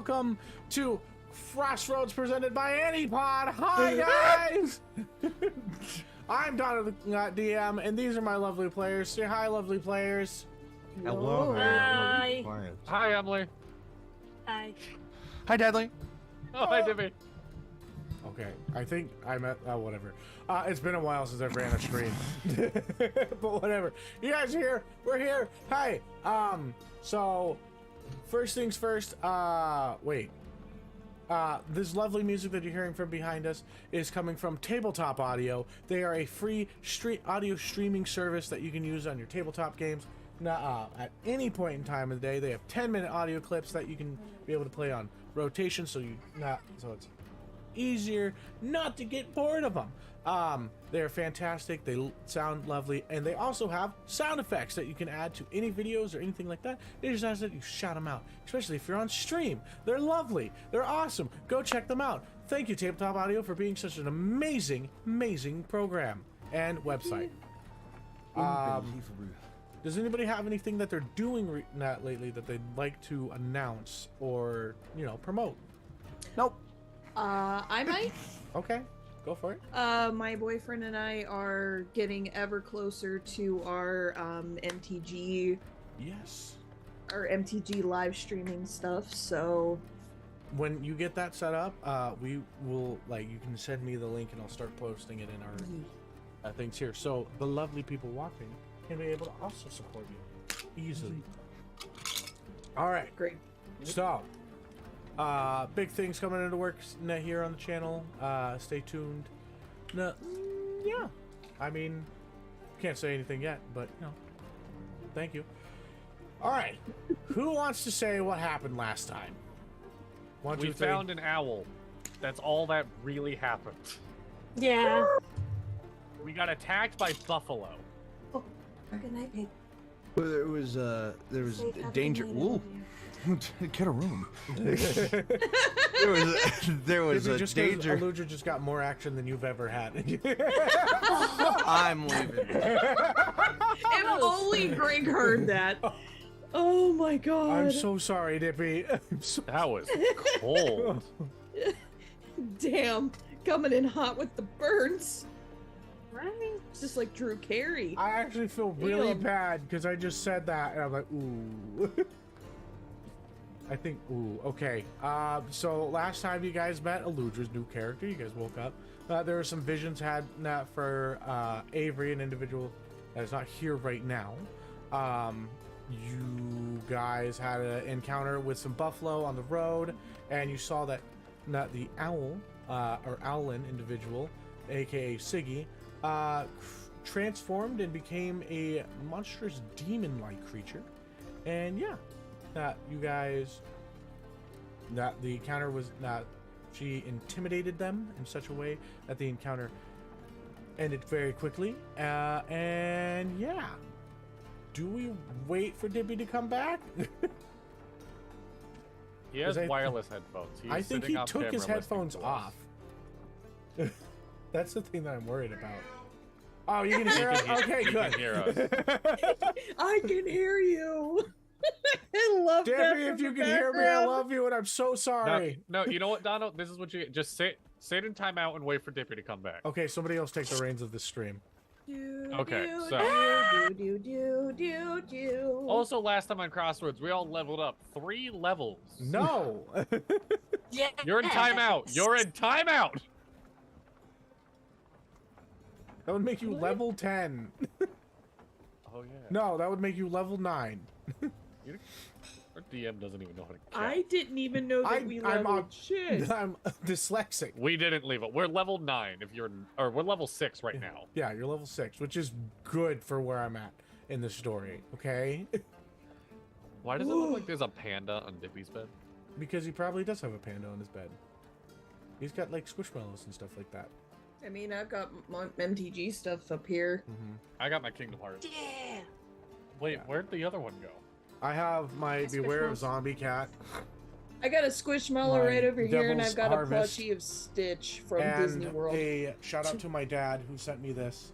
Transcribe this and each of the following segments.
welcome to Crossroads presented by ANIPOD. Hi guys! I'm Donna the DM, and these are my lovely players. Say hi, lovely players. Hello. Hi. Hi, Emily. Hi. Hi, Deadly. Oh, hi, Dippy. Okay, I think I met, whatever. It's been a while since I've ran a stream. But whatever. You guys are here. We're here. Hey, so, first things first, wait. This lovely music that you're hearing from behind us is coming from Tabletop Audio. They are a free audio streaming service that you can use on your tabletop games. Now, at any point in time of the day, they have 10-minute audio clips that you can be able to play on rotation, so it's easier not to get bored of them. They're fantastic, they sound lovely, and they also have sound effects that you can add to any videos or anything like that. They just ask that you shout them out, especially if you're on stream. They're lovely, they're awesome. Go check them out. Thank you, Tabletop Audio, for being such an amazing program and website. Does anybody have anything that they're doing lately that they'd like to announce or, you know, promote? Nope. I might. Okay, go for it. My boyfriend and I are getting ever closer to our MTG, Yes. our MTG live streaming stuff. So When you get that set up, we will, like, you can send me the link and I'll start posting it in our things here. So the lovely people watching can be able to also support you easily. All right, great. so big things coming into works here on the channel. Stay tuned. No, yeah, I mean, can't say anything yet, but you know, thank you. All right, who wants to say what happened last time? One, We two, three. found an owl. That's all that really happened. Yeah. We got attacked by buffalo. Good night, babe. Well, there was danger. Ooh, get a room. there was a danger. Aludra just got more action than you've ever had. I'm leaving. If only Greg heard that. Oh my god. I'm so sorry, Dippy. That was cold. Damn. Coming in hot with the burns. Right. It's just like Drew Carey. I actually feel really Damn. bad because I just said that and I'm like, ooh. I think, ooh, okay. So last time you guys met Aludra's new character, you guys woke up. There were some visions had for Avery, an individual that is not here right now. You guys had an encounter with some buffalo on the road, and you saw that the owl, or owlin individual, aka Siggy, transformed and became a monstrous demon-like creature. And yeah, you guys, the encounter was she intimidated them in such a way that the encounter ended very quickly. And yeah, do we wait for Dippy to come back? He has wireless headphones. He's I think he sitting off took camera his listening headphones to us. off. That's the thing that I'm worried about. Oh, you can hear us? Okay, He good. can hear us. I can hear you. I love that. Dippy, if you can hear me, I love you, and I'm so sorry. No, you know what, Donald? This is what you just sit in timeout and wait for Dippy to come back. Okay, somebody else take the reins of this stream. Okay, so also last time on Crossroads, we all leveled up 3 levels. No. Yeah. You're in timeout. You're in timeout. That would make you level 10. Oh yeah. No, that would make you level 9. Our DM doesn't even know how to count. I didn't even know that we leveled shit. I'm dyslexic. We didn't leave it. We're level 9 if you're, or we're level 6 right now. Yeah, you're level 6, which is good for where I'm at in the story, okay? Why does it look like there's a panda on Dippy's bed? Because he probably does have a panda on his bed. He's got, like, squishmallows and stuff like that. I mean, I've got my MTG stuff up here. I got my Kingdom Hearts. Yeah. Wait, Yeah. where'd the other one go? I have my That's Beware of Squishmallows. Zombie cat. I got a Squishmallow My right over here, and Devil's I've got Harvest. a plushie of Stitch from And Disney World. a shout out to my dad who sent me this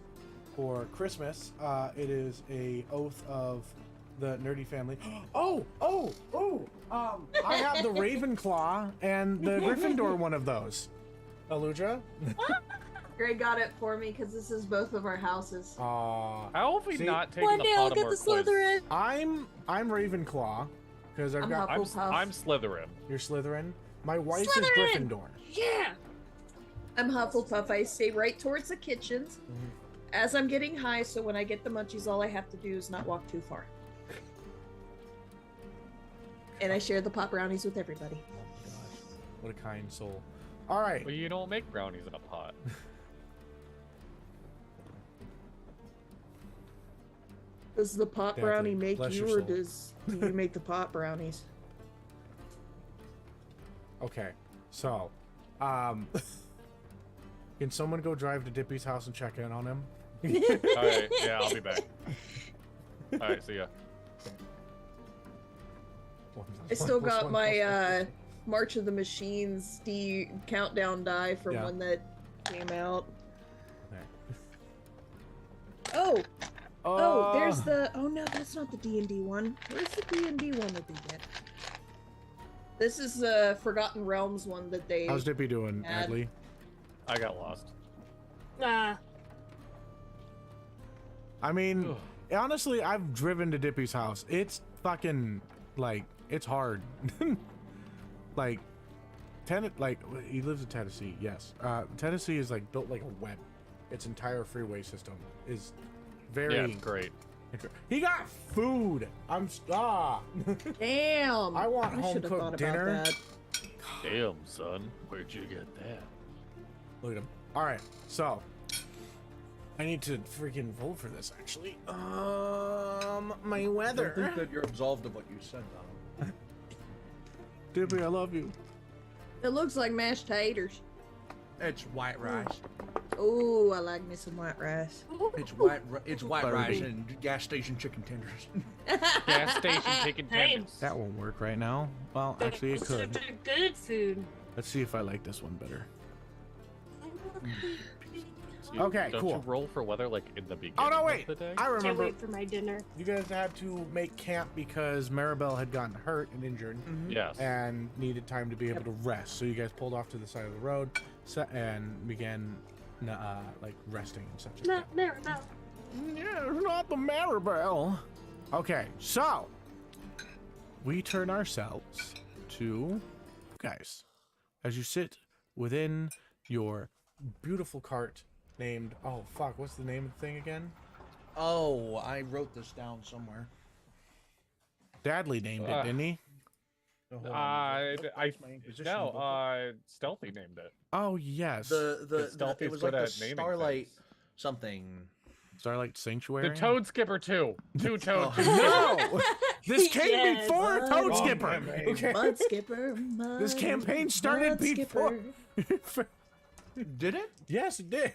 for Christmas. It is a Oath of the nerdy family. Oh! I have the Ravenclaw and the Gryffindor one of those. Aludra? Greg got it for me because this is both of our houses. How have we See, not taken One the day I'll get Pottermore the quiz? Slytherin. I'm Ravenclaw because I've I'm got. Hufflepuff. I'm Slytherin. You're Slytherin. My wife is Slytherin! Gryffindor. Yeah. I'm Hufflepuff. I stay right towards the kitchens Mhm. as I'm getting high, so when I get the munchies, all I have to do is not walk too far. And I share the pot brownies with everybody. Oh my gosh, what a kind soul. All right. Well, you don't make brownies in a pot. Does the pot Daddy, brownie make bless you, your or soul. do you make the pot brownies? Okay. So, can someone go drive to Dippy's house and check in on him? All right, yeah, I'll be back. All right, see ya. I still got my March of the Machines countdown die from Yeah. when that came out. Okay. Oh, there's the. Oh no, that's not the D&D one. Where's the D&D one that they did? This is the Forgotten Realms one that they. How's Dippy doing, Dad. Adley? I got lost. Nah. I mean, honestly, I've driven to Dippy's house. It's fucking like it's hard. Like, he lives in Tennessee. Yes, Tennessee is like built like a web. Its entire freeway system is very. Yeah, it's great. He got food. Damn. I want should've home-cooked thought about dinner. that. Damn, son, where'd you get that? Look at him. All right, so I need to freaking vote for this. Actually, my I don't weather. think that you're absolved of what you said, Donald. Dippy, I love you. It looks like mashed taters. It's white rice. Oh, I like me some white rice. It's white Barbie. rice and gas station chicken tenders. Gas station chicken Hey. tenders. That won't work right now. Well, actually, it could. Good food. Let's see if I like this one better. You- Okay, don't cool. you roll for weather like in the beginning Oh no, of wait! the day? I Can't remember. wait for my dinner. You guys had to make camp because Maribel had gotten hurt and injured Yes. and needed time to be able to rest. So you guys pulled off to the side of the road and began like resting and such. No, no, no. Yeah, not the Maribel. Okay, so we turn ourselves to you guys as you sit within your beautiful cart named. Oh fuck! What's the name of the thing again? Oh, I wrote this down somewhere. Dadley named it, Uh, didn't he? Oh, hold on. I What's my Inquisition no, book? Stealthy named it. Oh yes, the Stealthy's it was good like the at naming Starlight things. something. Starlight Sanctuary. The Toad Skipper 2. Two Toad. No, this came Yes. before Toad Wrong Skipper. campaign. Okay, Mud skipper. Mud, this campaign started mud before. skipper. Did it? Yes, it did.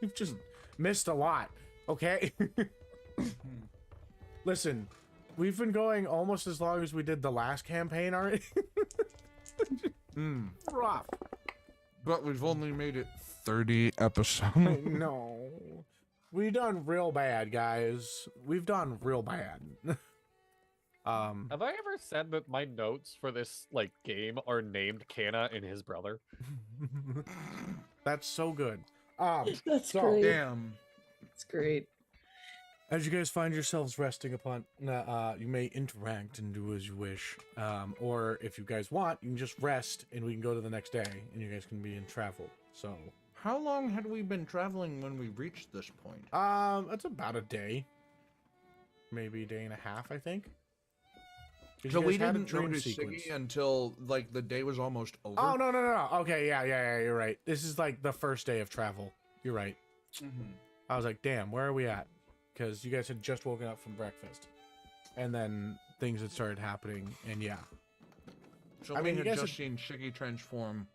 You've just missed a lot. Okay. Listen, we've been going almost as long as we did the last campaign already. Rough. But we've only made it 30 episodes. No. We done real bad, guys. We've done real bad. Have I ever said that my notes for this like game are named Canna and his brother? That's so good. That's So, great. Damn. That's great. As you guys find yourselves resting upon, you may interact and do as you wish. Or if you guys want, you can just rest and we can go to the next day and you guys can be in travel. So, How long had we been traveling when we reached this point? that's about a day. Maybe a day and a half, I think. 'Cause So you we guys had a didn't dream notice sequence. Siggy until like the day was almost over. Oh, no. Okay, yeah, you're right. This is like the first day of travel. You're right. Mhm. I was like, damn, where are we at? Because you guys had just woken up from breakfast. And then things had started happening, and yeah. So I we mean, you had guys just seen Siggy transform.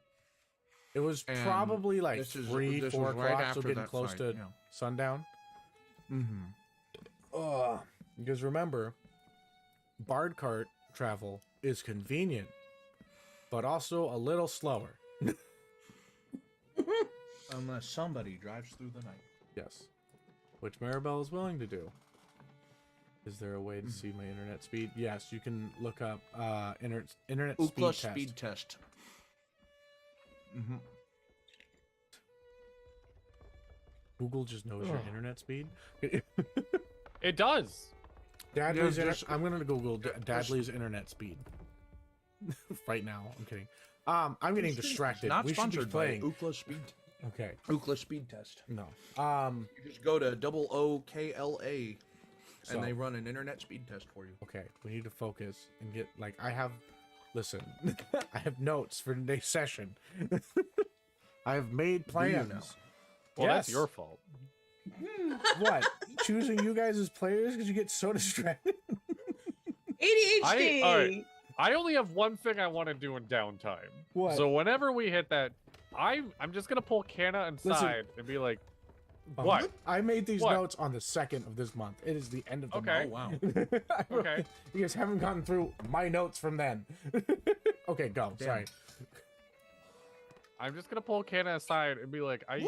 It was And probably like this 3, was 4 right o'clock, so after getting that close fight, to yeah. sundown. Mm-hmm. Because remember, Bard cart travel is convenient, but also a little slower. Unless somebody drives through the night. Yes. Which Maribel is willing to do. Is there a way to see my internet speed? Yes, you can look up internet Ookla speed speed test. Google just knows your internet speed. It does. Dadley's I'm gonna Google Dadley's internet speed right now. I'm kidding. I'm getting distracted. Not we should be sponsored by playing. Ookla speed. Okay. Ookla speed test. No. You just go to OOKLA, So- and they run an internet speed test for you. Okay. We need to focus and get like I have. Listen, I have notes for today's session. I have made plans. know? Well, that's Yes. your fault. What? Choosing you guys as players because you get so distracted? ADHD. All right. I only have one thing I want to do in downtime. What? So whenever we hit that, I'm just gonna pull Canna inside and be like, "What? I made these What? notes on the 2nd of this month. It is the end of the Okay. month. Oh wow. Okay. You guys haven't gotten through my notes from then. Okay, go. Damn. Sorry. I'm just gonna pull Canna aside and be like, I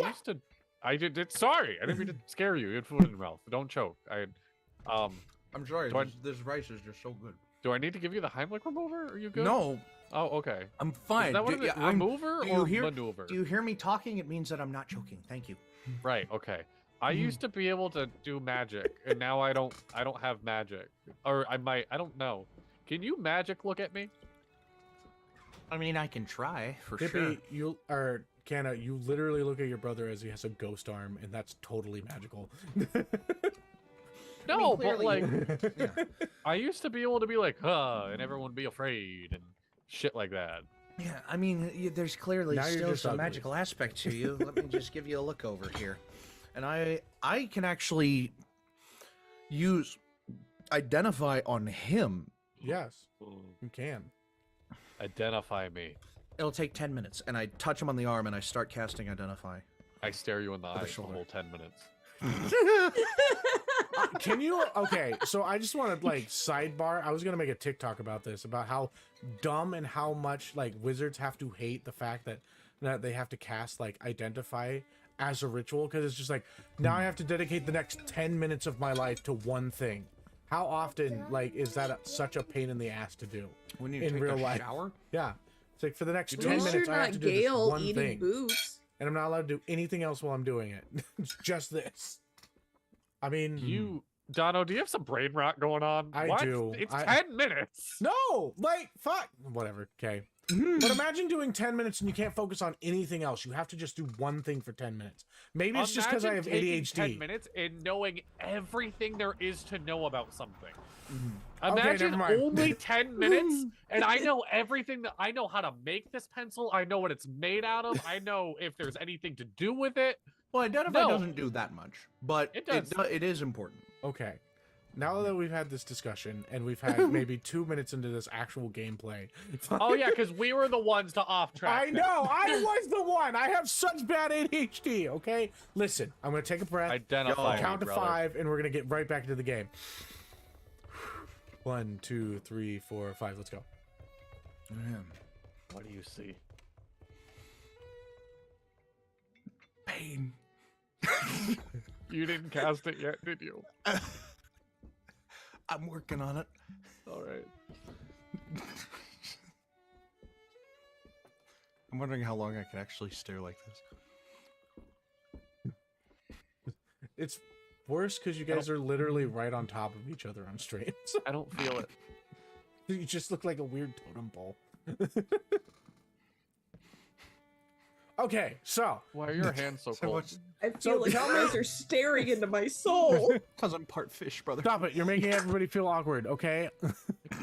did. Sorry, I didn't mean to scare you. You had food in your mouth. Don't choke. I'm sorry. Do I- This rice is just so good. Do I need to give you the Heimlich remover? Are you good? No, Oh, okay. I'm fine. Is that what it is? Remover do you or hear- maneuver? Do you hear me talking? It means that I'm not choking. Thank you. Right. Okay. I used to be able to do magic, and now I don't have magic, or I might. I don't know. Can you magic look at me? I mean, I can try for Dippy, Canna, you literally look at your brother as he has a ghost arm, and that's totally magical. No, but clearly like, Yeah. I used to be able to be like, huh, and everyone be afraid and shit like that. Yeah, I mean, there's clearly Now you're still just some ugly. magical aspect to you. Let me just give you a look over here. And I can actually identify on him. Yes, you can. Identify me. It'll take 10 minutes, and I touch him on the arm, and I start casting identify. I stare you in the the eyes the shoulder. whole 10 minutes. Can you? Okay, so I just want to like sidebar. I was gonna make a TikTok about this, about how dumb and how much like wizards have to hate the fact that they have to cast like identify as a ritual, because it's just like now I have to dedicate the next 10 minutes of my life to one thing. How often like is that such a pain in the ass to do? When you In take real a life. shower? Yeah, it's like for the next At 10 least minutes you're I have not to do this Gale one eating thing, boots. and I'm not allowed to do anything else while I'm doing it. It's just this. I mean, Dono, do you have some brain rot going on? I What? do. It's I- 10 minutes. no, like fuck, whatever. Okay, but imagine doing 10 minutes and you can't focus on anything else. You have to just do one thing for 10 minutes. Maybe it's just because I have Imagine taking 10 ADHD. minutes and knowing everything there is to know about something. Okay, Imagine never mind. only 10 minutes and I know everything. That I know how to make this pencil. I know what it's made out of. I know if there's anything to do with it. Well, identify No. doesn't do that much, but It does. it is important. Okay, now that we've had this discussion and we've had maybe 2 minutes into this actual gameplay. Oh yeah, because we were the ones to off track. I know, I was the one. I have such bad ADHD. Okay, listen, I'm gonna take a breath. Identify. me, Count to brother. 5, and we're gonna get right back into the game. 1, 2, 3, 4, 5. Let's go. What do you see? Pain. You didn't cast it yet, did you? I'm working on it. All right. I'm wondering how long I can actually stare like this. It's worse because you guys are literally right on top of each other on streams. I don't feel it. You just look like a weird totem pole. Okay, so Why are your hands so cold? I feel So like you tell me- guys are staring into my soul. Because I'm part fish, brother. stop it. You're making everybody feel awkward, okay?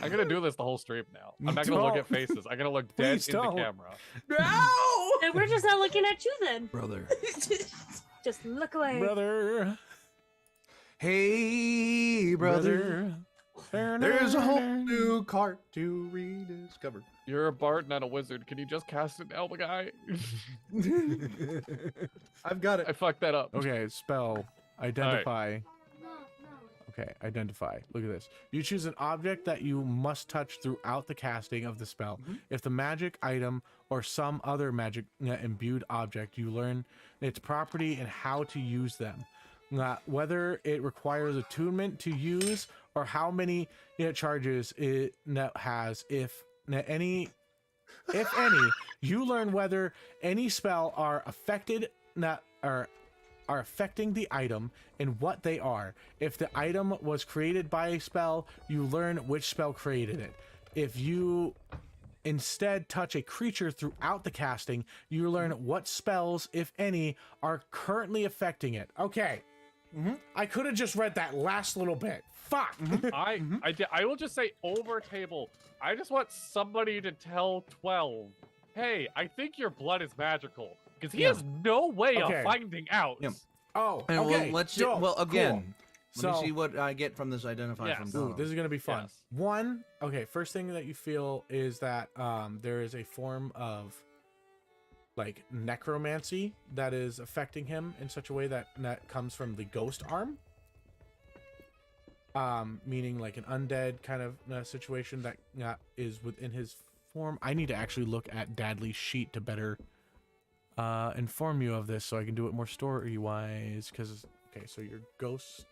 I'm gonna do this the whole stream now. I'm not gonna look Don't. at faces. I'm gonna look dead Please in the don't. camera. No! And we're just not looking at you then. Brother. Just look away. Brother. Hey, brother. There's a whole new cart to rediscover. You're a bard, not a wizard. Can you just cast it now, the guy? I've got I it. fucked that up. Okay, spell. Identify. Okay, identify. Look at this. You choose an object that you must touch throughout the casting of the spell. If the magic item or some other magic imbued object, you learn its property and how to use them. whether it requires attunement to use or how many charges it has. If any, you learn whether any spell are affected are affecting the item and what they are. If the item was created by a spell, you learn which spell created it. If you instead touch a creature throughout the casting, you learn what spells, if any, are currently affecting it. Okay. I could have just read that last little bit. Fuck. I will just say over table. I just want somebody to tell 12, hey, I think your blood is magical. Because he has no way of finding out. Yeah. Oh, and okay. let's see. Well, again, cool. let me see what I get from this identify from Ooh, Donald. this is going to be fun. Yes. One, first thing that you feel is that there is a form of like necromancy that is affecting him in such a way that comes from the ghost arm. Meaning like an undead kind of situation that is within his form. I need to actually look at Dadley's sheet to better inform you of this so I can do it more story-wise. Because, so your ghost...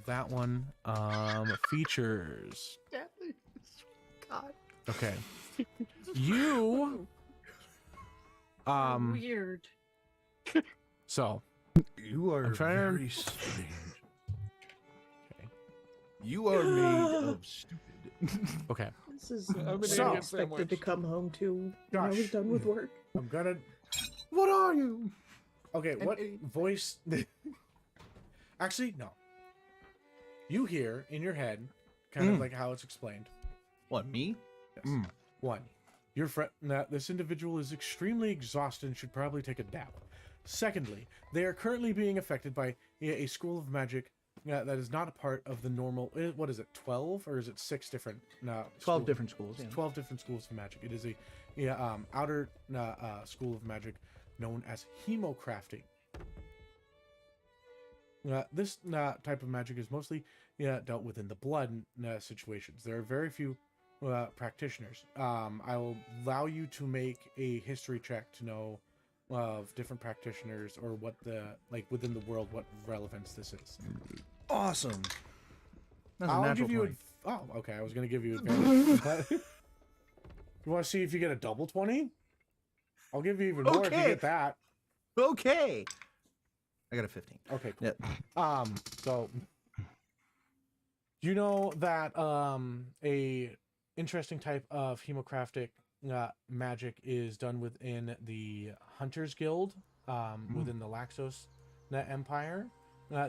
that one. Features. God. Okay. You... Weird. So... You are trying very strange. You are made of stupid. Okay. This is I'm an So- idiot expected sandwich. to come home to when I Josh. was done with work. I'm gonna... What are you? Okay, what voice... Actually, no. You hear in your head, kind of like how it's explained. What, me? Yes. One, your friend. This individual is extremely exhausted and should probably take a nap. Secondly, they are currently being affected by a school of magic that is not a part of the normal. What is it? 12 or is it 6 different? 12 different schools. It's Yeah. 12 different schools of magic. It is a outer school of magic known as hemocrafting. This type of magic is mostly dealt with in the blood situations. There are very few practitioners. I will allow you to make a history check to know of different practitioners or what within the world what relevance this is. Awesome. That's a I'll natural give you 20. okay, I was gonna give you advantage. But you want to see if you get a double 20? I'll give you even more if you Okay. get that. Okay. I got a 15. Okay, cool. Yeah. So you know that a interesting type of hemocraftic magic is done within the Hunters Guild within the Laxos Empire.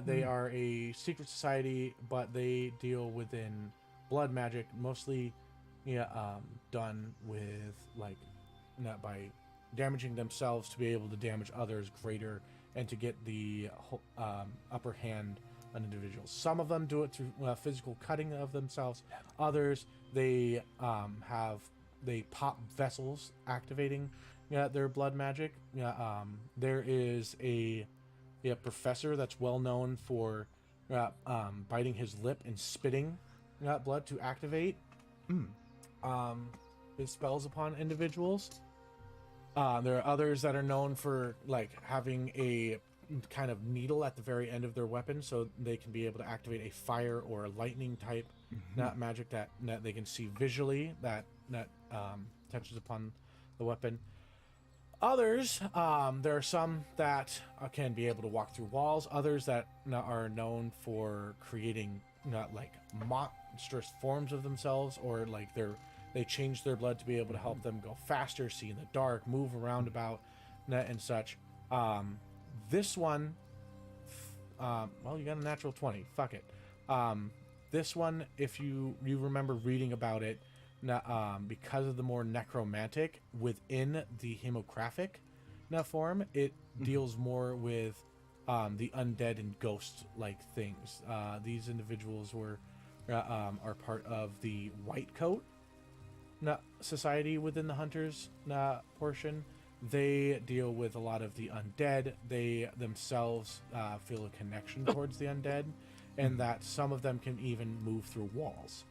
They are a secret society, but they deal within blood magic, mostly done with not by damaging themselves to be able to damage others greater and to get the upper hand on individuals. Some of them do it through physical cutting of themselves. Others, they pop vessels activating their blood magic. There is a professor that's well known for biting his lip and spitting blood to activate his spells upon individuals. There are others that are known for having a kind of needle at the very end of their weapon, so they can be able to activate a fire or a lightning type magic that they can see visually that touches upon the weapon. Others, there are some that can be able to walk through walls. Others that are known for creating monstrous forms of themselves, or they change their blood to be able to help them go faster, see in the dark, move around about, and such. This one, well, you got a natural 20. Fuck it. This one, if you remember reading about it, because of the more necromantic within the hemographic form, it deals more with the undead and ghost-like things. These individuals are part of the White Coat society within the Hunters portion. They deal with a lot of the undead. They themselves feel a connection towards the undead, and that some of them can even move through walls.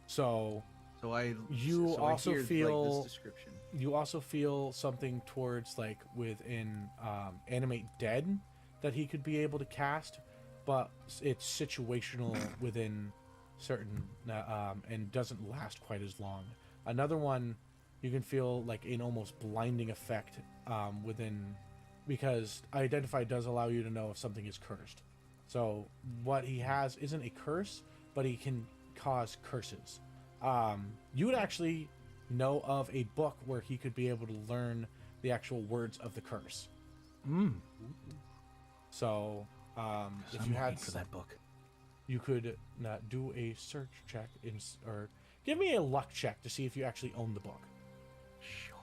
So So I. You so I also hear, like, feel- this description. You also feel something towards like within Animate Dead that he could be able to cast, but it's situational within certain and doesn't last quite as long. Another one, you can feel like an almost blinding effect within, because Identify does allow you to know if something is cursed. So what he has isn't a curse, but he can cause curses. You would actually know of a book where he could be able to learn the actual words of the curse. So if you had for that book. you could do a search check or give me a luck check to see if you actually own the book. Sure.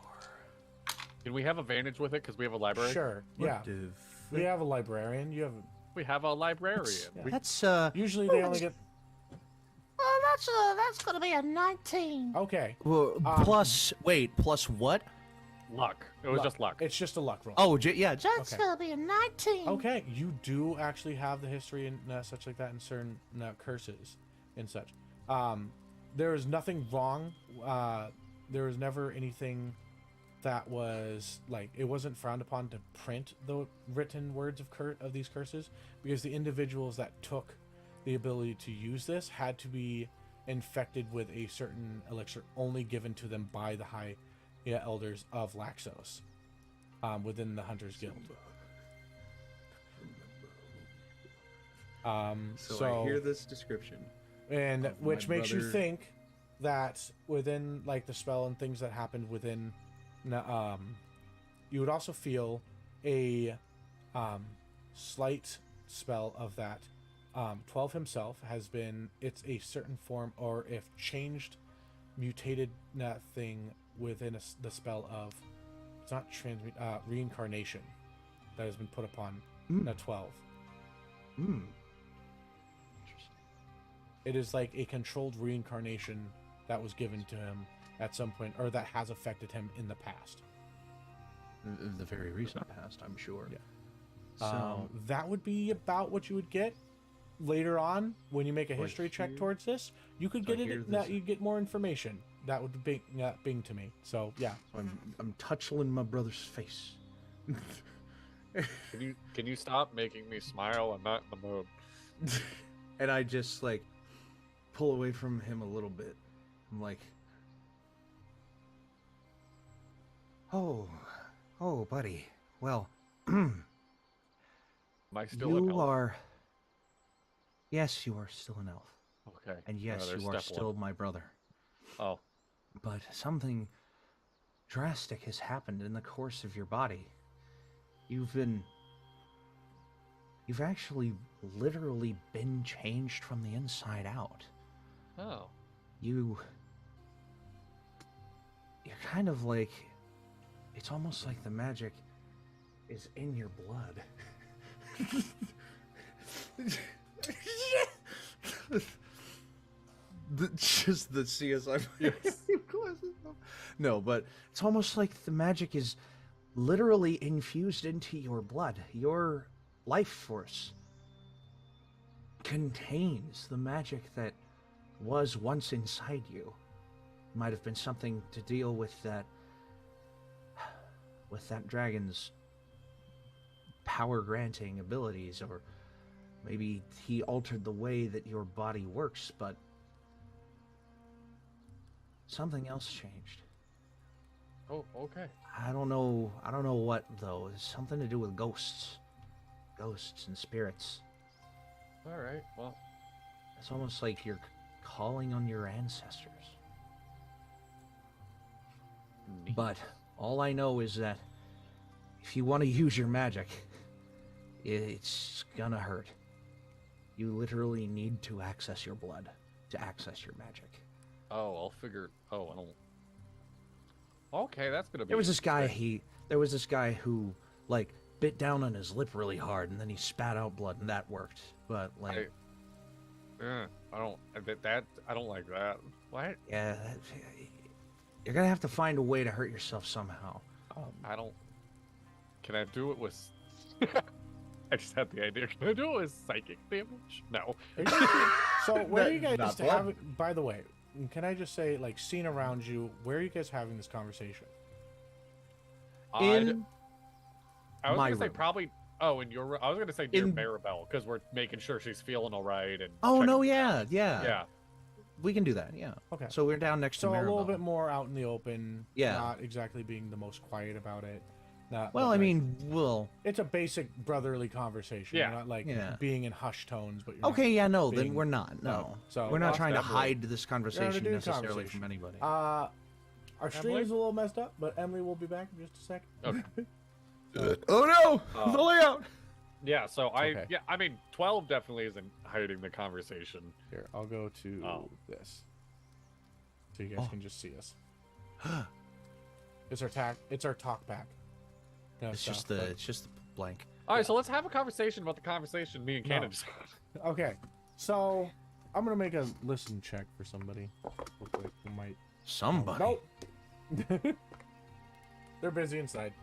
Can we have advantage with it because we have a library? Sure. Yeah. We have a librarian. You have. We have a librarian. That's Usually they only get. That's gonna be a 19. Okay. well, plus what? Luck. It was just luck. It's just a luck roll. Oh, yeah. That's Okay. gonna be a 19. Okay, you do actually have the history and such like that in certain curses and such. There is nothing wrong. There was never anything that was like, it wasn't frowned upon to print the written words of these curses, because the individuals that took the ability to use this had to be infected with a certain elixir only given to them by the high elders of Laxos within the Hunters Guild. So I hear this description. And of which my makes you brother- think that within like the spell and things that happened within you would also feel a slight spell of that 12 himself has been, it's a certain form, or if changed, mutated thing within the spell of, it's not reincarnation that has been put upon 12. It is like a controlled reincarnation that was given to him at some point, or that has affected him in the past. The very recent past, I'm sure. Yeah. So That would be about what you would get later on when you make a Right history check here. towards this. You could So I get hear it. this- You get more information. That would bing to me. So yeah. I'm touching my brother's face. Can you stop making me smile? I'm not in the mood. And I just like pull away from him a little bit. I'm like, oh, buddy. Well, Am I still an you elf? are. Yes, you are still an elf, Okay. and yes, there's you are step still one. my brother. Oh. But something drastic has happened in the course of your body. You've actually literally been changed from the inside out. Oh. You're kind of like, it's almost like the magic is in your blood. Just the CSI. No, but it's almost like the magic is literally infused into your blood. Your life force contains the magic that was once inside you. Might have been something to deal with that dragon's power granting abilities, or maybe he altered the way that your body works, but something else changed. Oh, okay. I don't know what though. It's something to do with ghosts and spirits. All right. Well, It's almost like you're calling on your ancestors. neat. But all I know is that if you want to use your magic, it's gonna hurt. You literally need to access your blood to access your magic. Oh, I'll figure. Oh, I don't. Okay, that's gonna be. There was this guy. interesting. There was this guy who like bit down on his lip really hard, and then he spat out blood, and that worked. But like, I don't. I don't like that. What? yeah, you're gonna have to find a way to hurt yourself somehow. I don't. Can I do it with? I just had the idea. Can I do it with psychic damage? No. So where do you guys Not have it? By the way, can I just say, like, scene around you, where are you guys having this conversation? In I was my gonna say room. probably. Oh, in your room. I was gonna say near In- Maribel because we're making sure she's feeling all right and. Oh checking no, her yeah, out. yeah, Yeah. We can do that. Yeah. Okay. So we're down next So to a little Maribel. bit more out in the open. Yeah. Not exactly being the most quiet about it. Not, Well, but, I like, mean, we'll. it's a basic brotherly conversation. Yeah. You're not like Yeah. being in hushed tones, but you're Okay, yeah, no, then being- we're not. No, So we're not lost trying to Emily. hide this conversation do necessarily conversation. from anybody. Our stream Emily? is a little messed up, but Emily will be back in just a second. Okay. Oh no, Uh, the layout. Yeah. So Okay. I mean, 12 definitely isn't hiding the conversation. Here, I'll go to Oh. this, so you guys Oh. can just see us. It's our talk back. kind of It's stuff, just but- it's just the blank. All right. So let's have a conversation about the conversation me and No. Canna just. Okay, so I'm gonna make a listen check for somebody. Real quick, who might. Somebody. Nope. They're busy inside.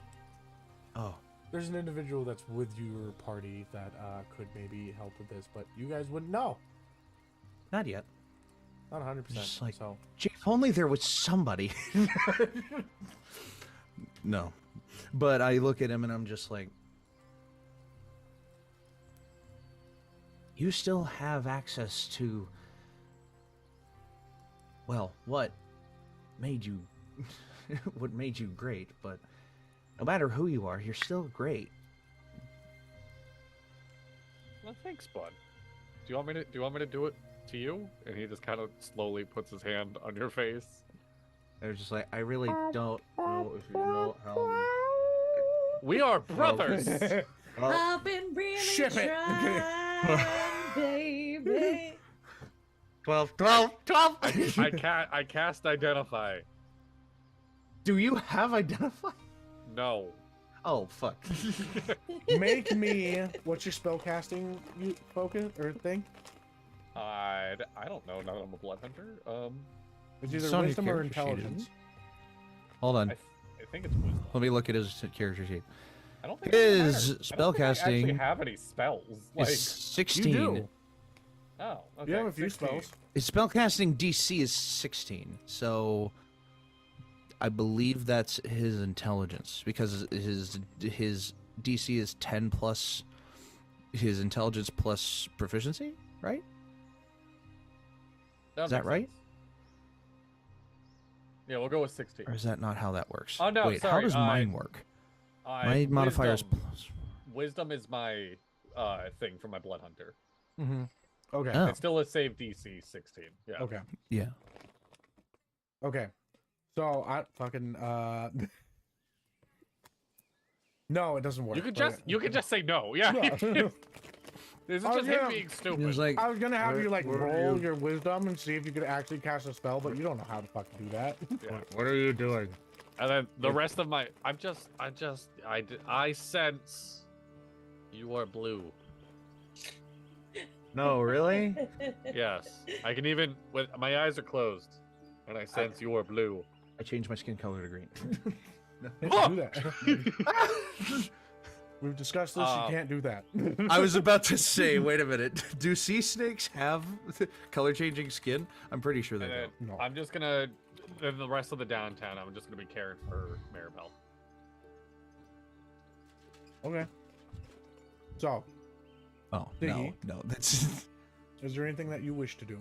Oh, There's an individual that's with your party that could maybe help with this, but you guys wouldn't know. not yet. Not 100%. Just like- so Gee, if only there was somebody. No, but I look at him and I'm just like, you still have access to. Well, what made you what made you great, but no matter who you are, you're still great. Well, thanks, bud. Do you want me to do it to you? And he just kind of slowly puts his hand on your face. They're just like, I really don't know if you know how. We are brothers. I've been really Ship it. trying, baby. 12. I cast identify. Do you have identify? No. Oh, fuck. make me. What's your spell casting you focus or thing? I don't know. Now that I'm a blood hunter. It's It's either on your wisdom or character sheet, isn't intelligence. it? Hold on. I think it's wisdom. Let me look at his character sheet. I don't think His it matters. I don't think I spellcasting actually have any spells. Like, It's 16. You do. oh, okay. You have a few 16. spells. His spellcasting DC is 16, so I believe that's his intelligence because his DC is 10 plus his intelligence plus proficiency, right? Is that makes right? sense. Yeah, we'll go with 16. Or is that not how that works? Oh, no, Wait, how sorry, does mine work? My modifier is wisdom, plus. wisdom is my thing for my blood hunter. Mm-hmm. Okay. Oh. It's still a save DC 16. Yeah. Okay. Yeah. Okay. So I fucking No, it doesn't work. You could but- just say no. Yeah. No. This is Oh, just yeah. him being It stupid. was like, I was gonna have you like What are roll you- your wisdom and see if you could actually cast a spell, but you don't know how to fucking do that. Yeah. what are you doing? And then the rest of my, I sense you are blue. No, really? Yes, I can even with my eyes are closed, and I sense you are blue. I changed my skin color to green. Can't do that. We've discussed this. You can't do that. I was about to say, wait a minute. Do sea snakes have color changing skin? I'm pretty sure they And then do. No. I'm just gonna, in the rest of the downtown, I'm just gonna be caring for Maribel. Okay. So, Oh, Siggy? no, that's. is there anything that you wish to do?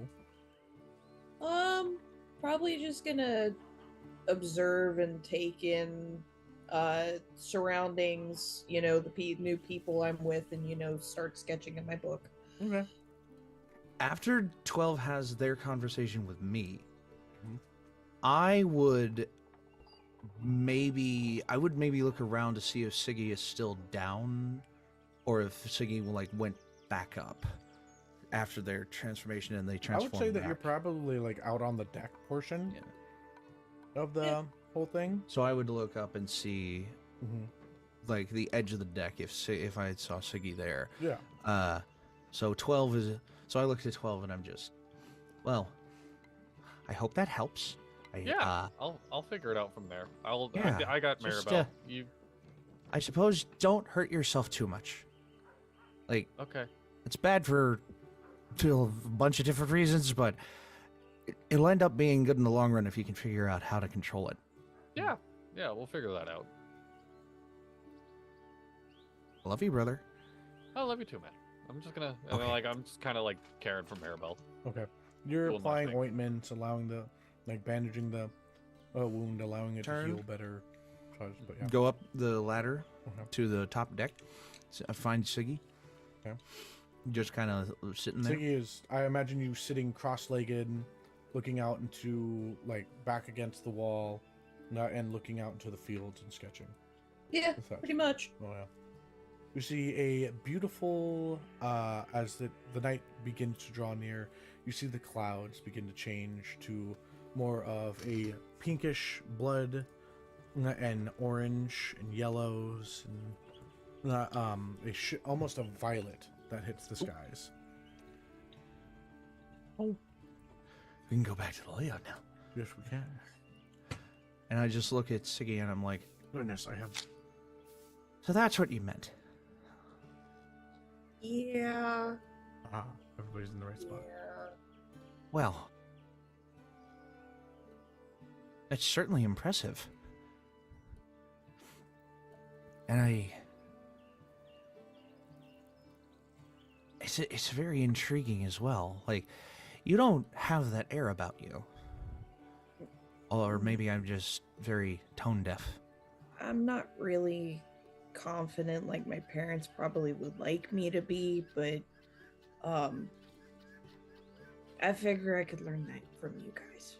Probably just gonna observe and take in surroundings, you know, the new people I'm with, and, you know, start sketching in my book. Okay. After 12 has their conversation with me, Mhm. I would maybe look around to see if Siggy is still down, or if Siggy like went back up after their transformation and they I transformed. would say that back. you're probably like out on the deck portion of the Yeah. whole thing. So I would look up and see Mm-hmm. like the edge of the deck if I saw Siggy there. Yeah. So 12 is. So I looked at 12 and I'm just, well, I hope that helps. Yeah, I'll figure it out from there. Yeah, I got just, Maribel. You I suppose don't hurt yourself too much. Like, okay? it's bad for a bunch of different reasons, but it'll end up being good in the long run if you can figure out how to control it. Yeah, we'll figure that out. Love you, brother. I love you too, man. I'm just gonna, Okay. I'm just kind of like caring for Maribel. Okay. You're Doing my applying thing. ointments, allowing the, like, bandaging the wound, allowing it Turn. to heal better. But yeah. Go up the ladder Okay. to the top deck. Find Siggy. Okay. Just kind of sitting there. Siggy is, I imagine you sitting cross-legged, looking out into, like, back against the wall, and looking out into the fields and sketching. Yeah, With that. pretty much. Oh, yeah. You see a beautiful, as the night begins to draw near, you see the clouds begin to change to more of a pinkish blood and orange and yellows and almost a violet that hits the skies. We can go back to the layout now. Yes, we can. And I just look at Siggy and I'm like, Goodness, I have. so that's what you meant. Yeah. Everybody's in the right spot. Well, that's certainly impressive. And it's very intriguing as well. Like, you don't have that air about you. Or maybe I'm just very tone deaf. I'm not really confident like my parents probably would like me to be, but I figure I could learn that from you guys.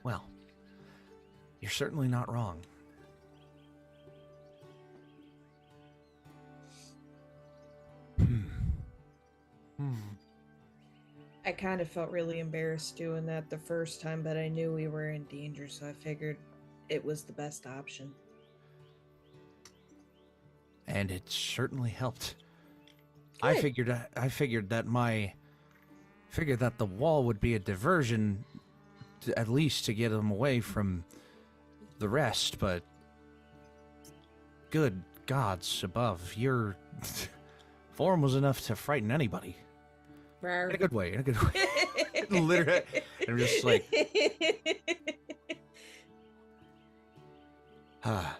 Well, you're certainly not wrong. I kind of felt really embarrassed doing that the first time, but I knew we were in danger, so I figured it was the best option. And it certainly helped. Good. I figured that the wall would be a diversion, at least to get them away from the rest. But good gods above, your form was enough to frighten anybody. Rawr. In a good way. In a good way. Literally, I'm just like, ah.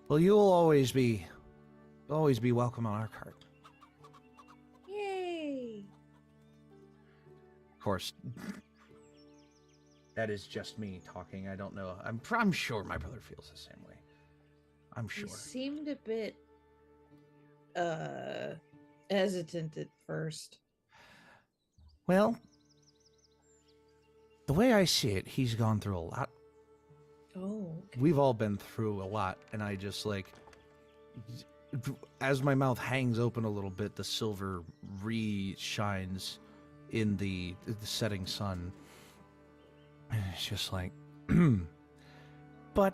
Well, you'll always be welcome on our cart. Yay! Of course, that is just me talking. I don't know. I'm sure my brother feels the same way. I'm sure. You seemed a bit hesitant at first. Well, the way I see it, he's gone through a lot. Oh, okay. We've all been through a lot, and I just like, as my mouth hangs open a little bit, the silver re-shines in the setting sun. And it's just like, but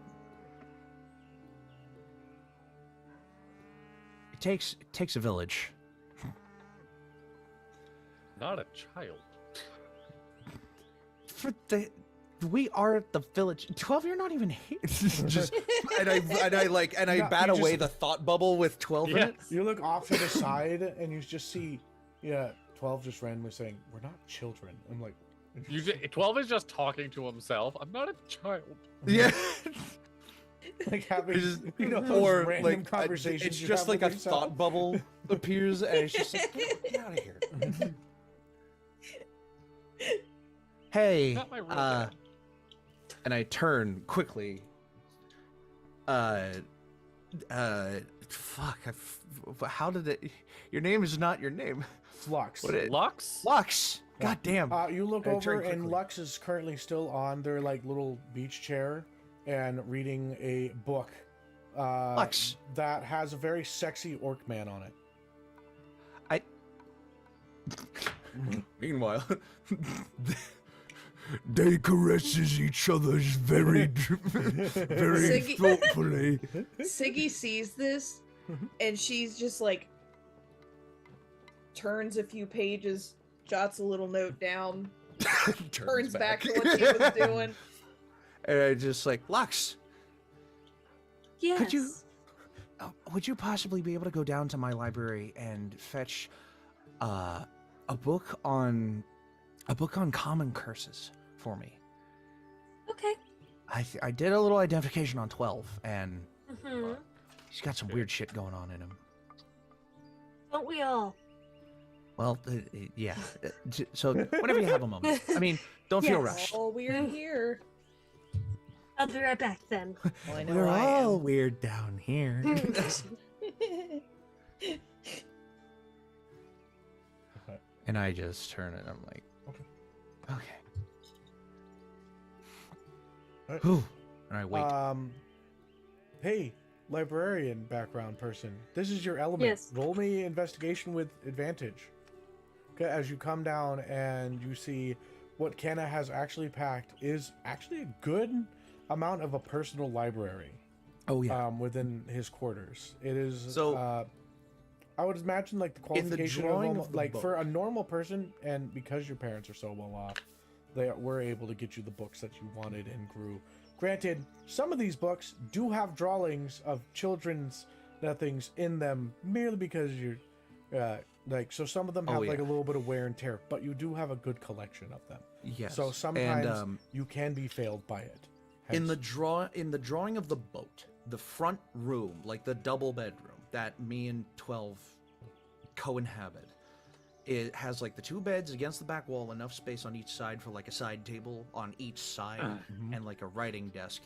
it takes a village. Not a child. We are at the village. 12, you're not even here. Just and I No, bat you away just- the thought bubble with 12 in it. You look off to the side and you just see, 12 just randomly saying, "We're not children." I'm like, 12 is just talking to himself. I'm not a child. Yeah. like having, Just- those or random like conversations. it's you just have like with a yourself. thought bubble appears, and it's just like, get out of here. Hey, Not my real dad. and I turn quickly. Fuck. How did it? Your name is not your name. Flux. What it? Lux? Lux. Yeah. God damn. You look I over turn and quickly. Lux is currently still on their like little beach chair and reading a book. Lux. That has a very sexy orc man on it. Meanwhile, they caresses each other's very, very Siggy- thoughtfully. Siggy sees this, and she's just like turns a few pages, jots a little note down, turns back to what she was doing. And I just like, Lux, Yes. would you possibly be able to go down to my library and fetch a book on common curses for me? Okay. I did a little identification on 12, and Mm-hmm. he's got some weird shit going on in him. Don't we all? Well, yeah. So whenever you have a moment. I mean, don't feel Yes. rushed. Oh, we're here. I'll be right back then. Well, I know We're I all am. weird down here. And I just turn it. I'm like, okay. Alright. Whew. And I wait. Hey, librarian background person. This is your element. Yes. Roll me investigation with advantage. Okay, as you come down and you see what Canna has actually packed is actually a good amount of a personal library. Oh yeah. Within his quarters. It is So- I would imagine like the In the qualification drawing of of the like for book. a normal person, and because your parents are so well off, they were able to get you the books that you wanted and grew. Granted, some of these books do have drawings of children's things in them merely because you're like, so some of them have like a little bit of wear and tear, but you do have a good collection of them. Yes. So sometimes and, you can be failed by it. in Hence- the drawing of the boat, the front room, like the double bedroom that me and 12 co-inhabit, it has like the two beds against the back wall, enough space on each side for like a side table on each side, and like a writing desk.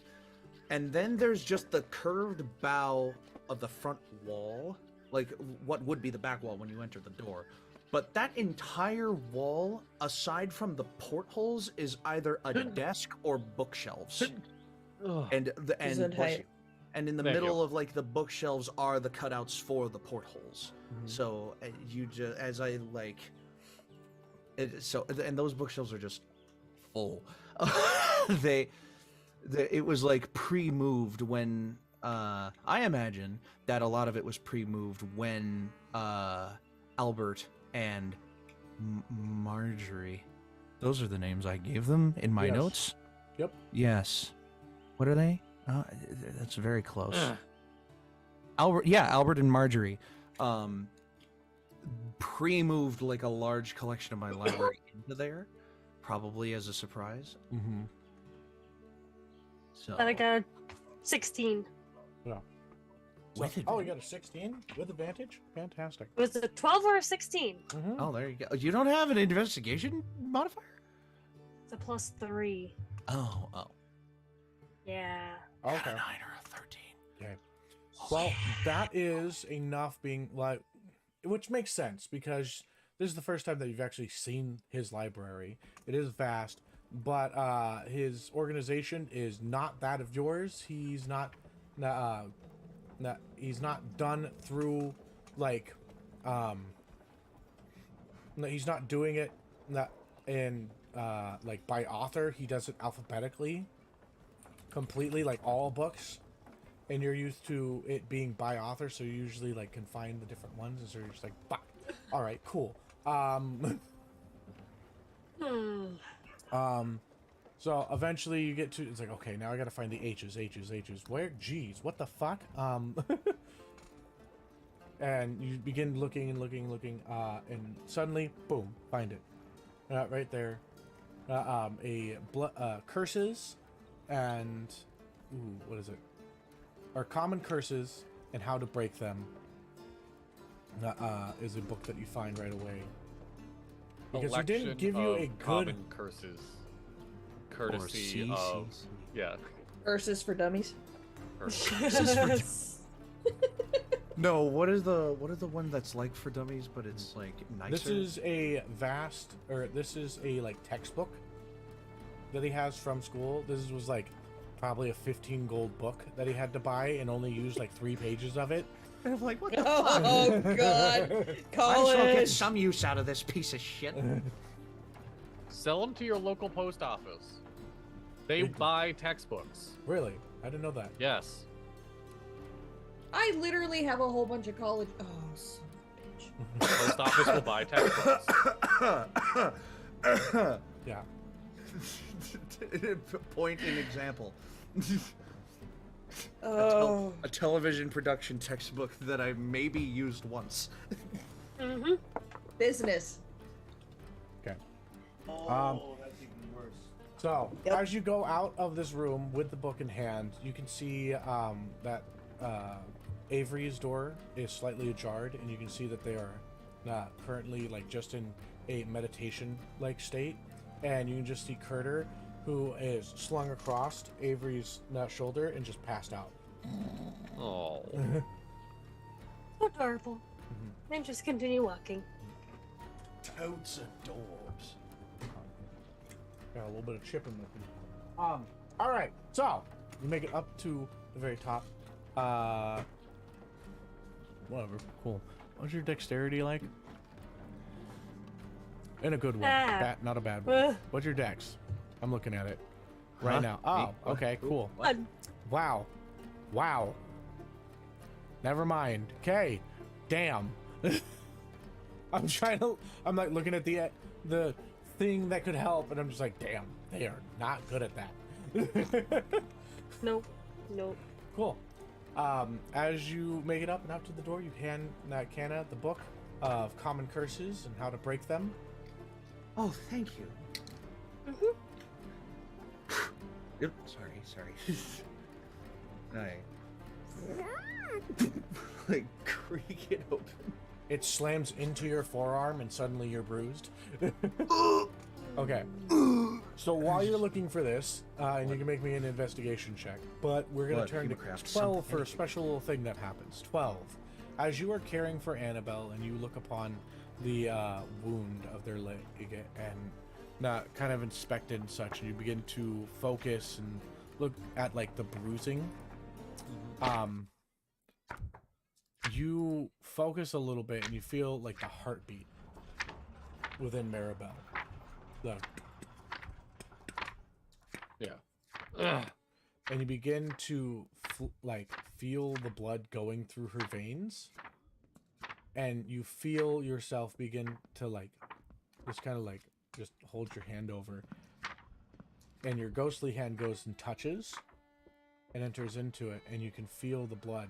And then there's just the curved bow of the front wall, like what would be the back wall when you enter the door. But that entire wall, aside from the portholes, is either a desk or bookshelves. And and in the Thank middle you. of like the bookshelves are the cutouts for the portholes. So you just as I like it, so and those bookshelves are just full. It was like pre-moved when I imagine that a lot of it was pre-moved when Albert and Marjorie, those are the names I gave them in my Yes. notes. Yep. Yes. What are they? That's very close. Albert and Marjorie pre-moved like a large collection of my library into there, probably as a surprise. Mm-hmm. So But I got a 16. With Oh, you got a 16 with advantage? Fantastic. Was it a 12 or a 16? Mm-hmm. Oh, there you go. You don't have an investigation modifier? It's a +3. Oh. Yeah. Got Okay. a 9 or a 13. Okay. Well, that is enough being like, which makes sense because this is the first time that you've actually seen his library. It is vast, but his organization is not that of yours. He's not he's not done through like he's not doing it in like by author. He does it alphabetically, completely, like all books. And you're used to it being by author, so you usually like can find the different ones, and so you're just like, bah. All right, cool. So eventually you get to, it's like, okay, now I gotta find the H's. Where? G's, what the fuck? And you begin looking and looking, and suddenly, boom, find it. Right there. Curses, and, ooh, what is it? Or common curses and how to break them. Is a book that you find right away. Because he didn't give you a good common curses, courtesy of yeah. Curses for dummies. No, what is the one that's like for dummies, but it's like nicer? This is a this is a like textbook that he has from school. This was like probably a 15 gold book that he had to buy and only used like 3 pages of it. And I'm like, what the Oh fuck? God, I just college. want to get some use out of this piece of shit. Sell them to your local post office. They buy textbooks. Really? I didn't know that. Yes. I literally have a whole bunch of college. Oh, son of a bitch. Post office will buy textbooks. Yeah. Point an example. Oh. A television production textbook that I maybe used once. Mm-hmm. Business. Okay. Oh, that's even worse. So, Yep. as you go out of this room with the book in hand, you can see that Avery's door is slightly ajar, and you can see that they are currently like just in a meditation-like state. And you can just see Curter, who is slung across Avery's shoulder and just passed out. Oh. So adorable. And just continue walking. Totes adorbs. Got a little bit of chip in there. All right, so you make it up to the very top. Whatever, cool. What's your dexterity like? In a good way, not a bad one. What's your dex? I'm looking at it right now. Oh, okay, cool. Wow, wow. Never mind. Okay, damn. I'm like looking at the thing that could help, and I'm just like, damn, they are not good at that. Nope. Nope. Cool. As you make it up and out to the door, you hand Canna the book of common curses and how to break them. Oh, thank you. Mm-hmm. Yep. Sorry. Like creak it open. It slams into your forearm, and suddenly you're bruised. Okay. So while you're looking for this, and you can make me an investigation check, but we're gonna turn to 12 for a special little thing that happens. 12. As you are caring for Annabelle, and you look upon the wound of their leg and kind of inspect it and such, and you begin to focus and look at like the bruising. You focus a little bit and you feel like the heartbeat within Maribel. Yeah. And you begin to feel the blood going through her veins, and you feel yourself begin to just hold your hand over, and your ghostly hand goes and touches and enters into it, and you can feel the blood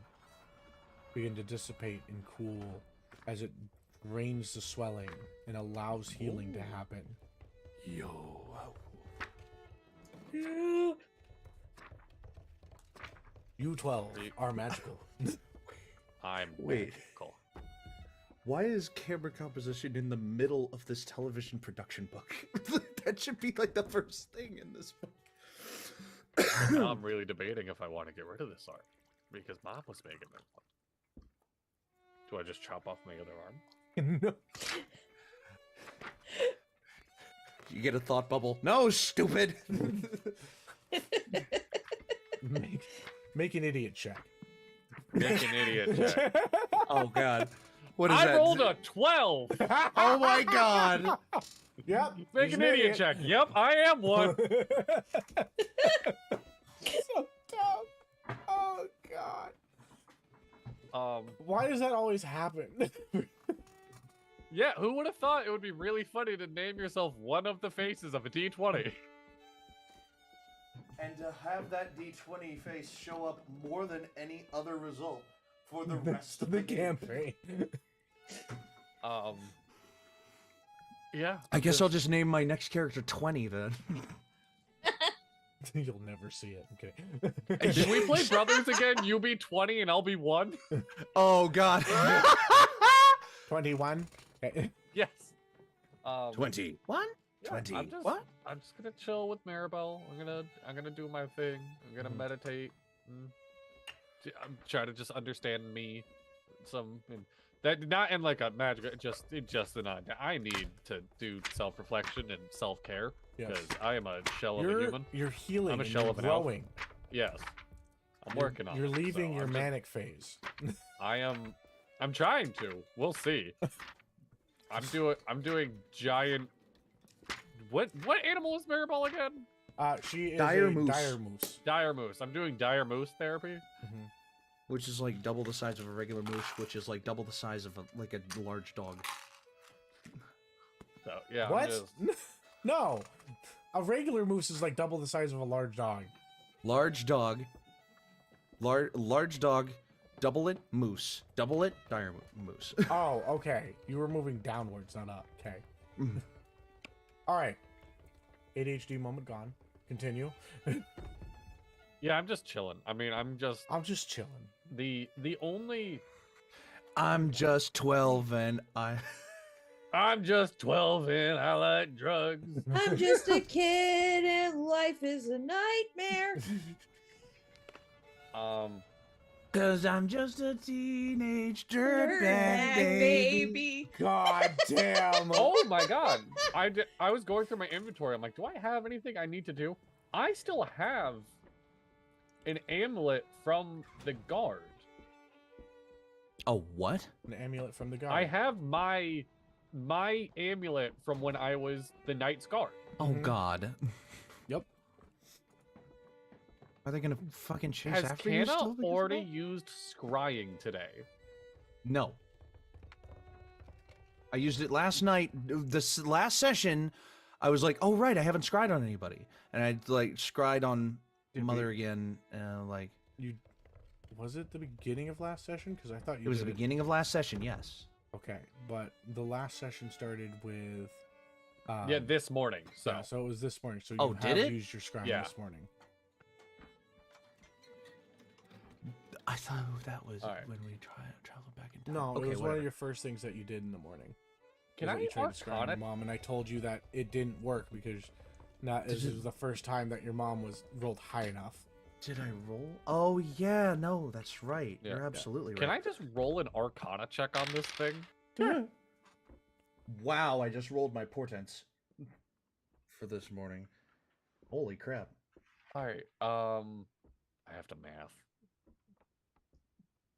begin to dissipate and cool as it drains the swelling and allows healing to happen. Yo. Yeah. You 12 are magical. I'm Wait. magical. Why is camera composition in the middle of this television production book? That should be like the first thing in this book. Now I'm really debating if I want to get rid of this art because Mom was making that one. Do I just chop off my other arm? No. You get a thought bubble. No, stupid. Make an idiot check. Make an idiot check. Oh God. What is I that? rolled a 12. Oh my God. Yep. Make he's an idiot check. Yep, I am one. So dumb. Oh God. Um, Why does that always happen? yeah, who would have thought it would be really funny to name yourself one of the faces of a D20? And to have that D20 face show up more than any other result for the rest of the the game. campaign. Yeah. I guess I'll just name my next character 20 then. You'll never see it. Okay. Should we play brothers again? You be 20 and I'll be 1? Oh God. 21. Yes. 21? Yeah, 20. What? I'm just gonna chill with Maribel. I'm gonna do my thing. I'm gonna meditate. I'm trying to just understand me. That not in like a magic. Just I need to do self-reflection and self-care because I am a shell of a human. You're healing. I'm a and shell you're of an elf. growing. Yes. I'm working on it. You're leaving so your I'm manic phase. I'm trying to. We'll see. I'm doing giant. What animal is Maribel again? She is Dire a moose. dire moose. Dire moose. I'm doing dire moose therapy. Which is like double the size of a regular moose, which is like double the size of a large dog. So yeah. What? No. A regular moose is like double the size of a large dog. Large dog. Large dog, double it, moose. Double it, dire moose. Oh, okay. You were moving downwards, not up. Okay. All right. ADHD moment gone. Continue. Yeah, I'm just chilling. I mean, I'm just chilling. the only. I'm just 12 and I'm just 12 and I like drugs. I'm just a kid and life is a nightmare. Cause I'm just a teenage dirtbag Dirtbag baby. God damn. Oh my god. I was going through my inventory. I'm like, do I have anything I need to do? I still have an amulet from the guard. A what? An amulet from the god. I have my amulet from when I was the Knight's Guard. Oh God. Yep. Are they gonna fucking chase Has after you Canna still? because of already that? used scrying today? No. I used it last night. This last session, I was like, "Oh right, I haven't scried on anybody," and I like scried on Did Mother we- again. Like You was it the beginning of last session? Because I thought you it was the did beginning of last session. Yes. Okay, but the last session started with. Yeah, this morning. So Yeah, so it was this morning. So you Oh, have did it? used your scrying Yeah. this morning. I thought that was All right. when we traveled back in time. No, okay, it was one whatever. of your first things that you did in the morning. Can was that I you tried to scry on Arcana? your mom, and I told you that it didn't work because this was the first time that your mom was rolled high enough. Did I roll? Oh yeah, no, that's right. Yeah. You're absolutely Can I right. just roll an Arcana check on this thing? Wow, I just rolled my portents for this morning. Holy crap. All right. I have to math.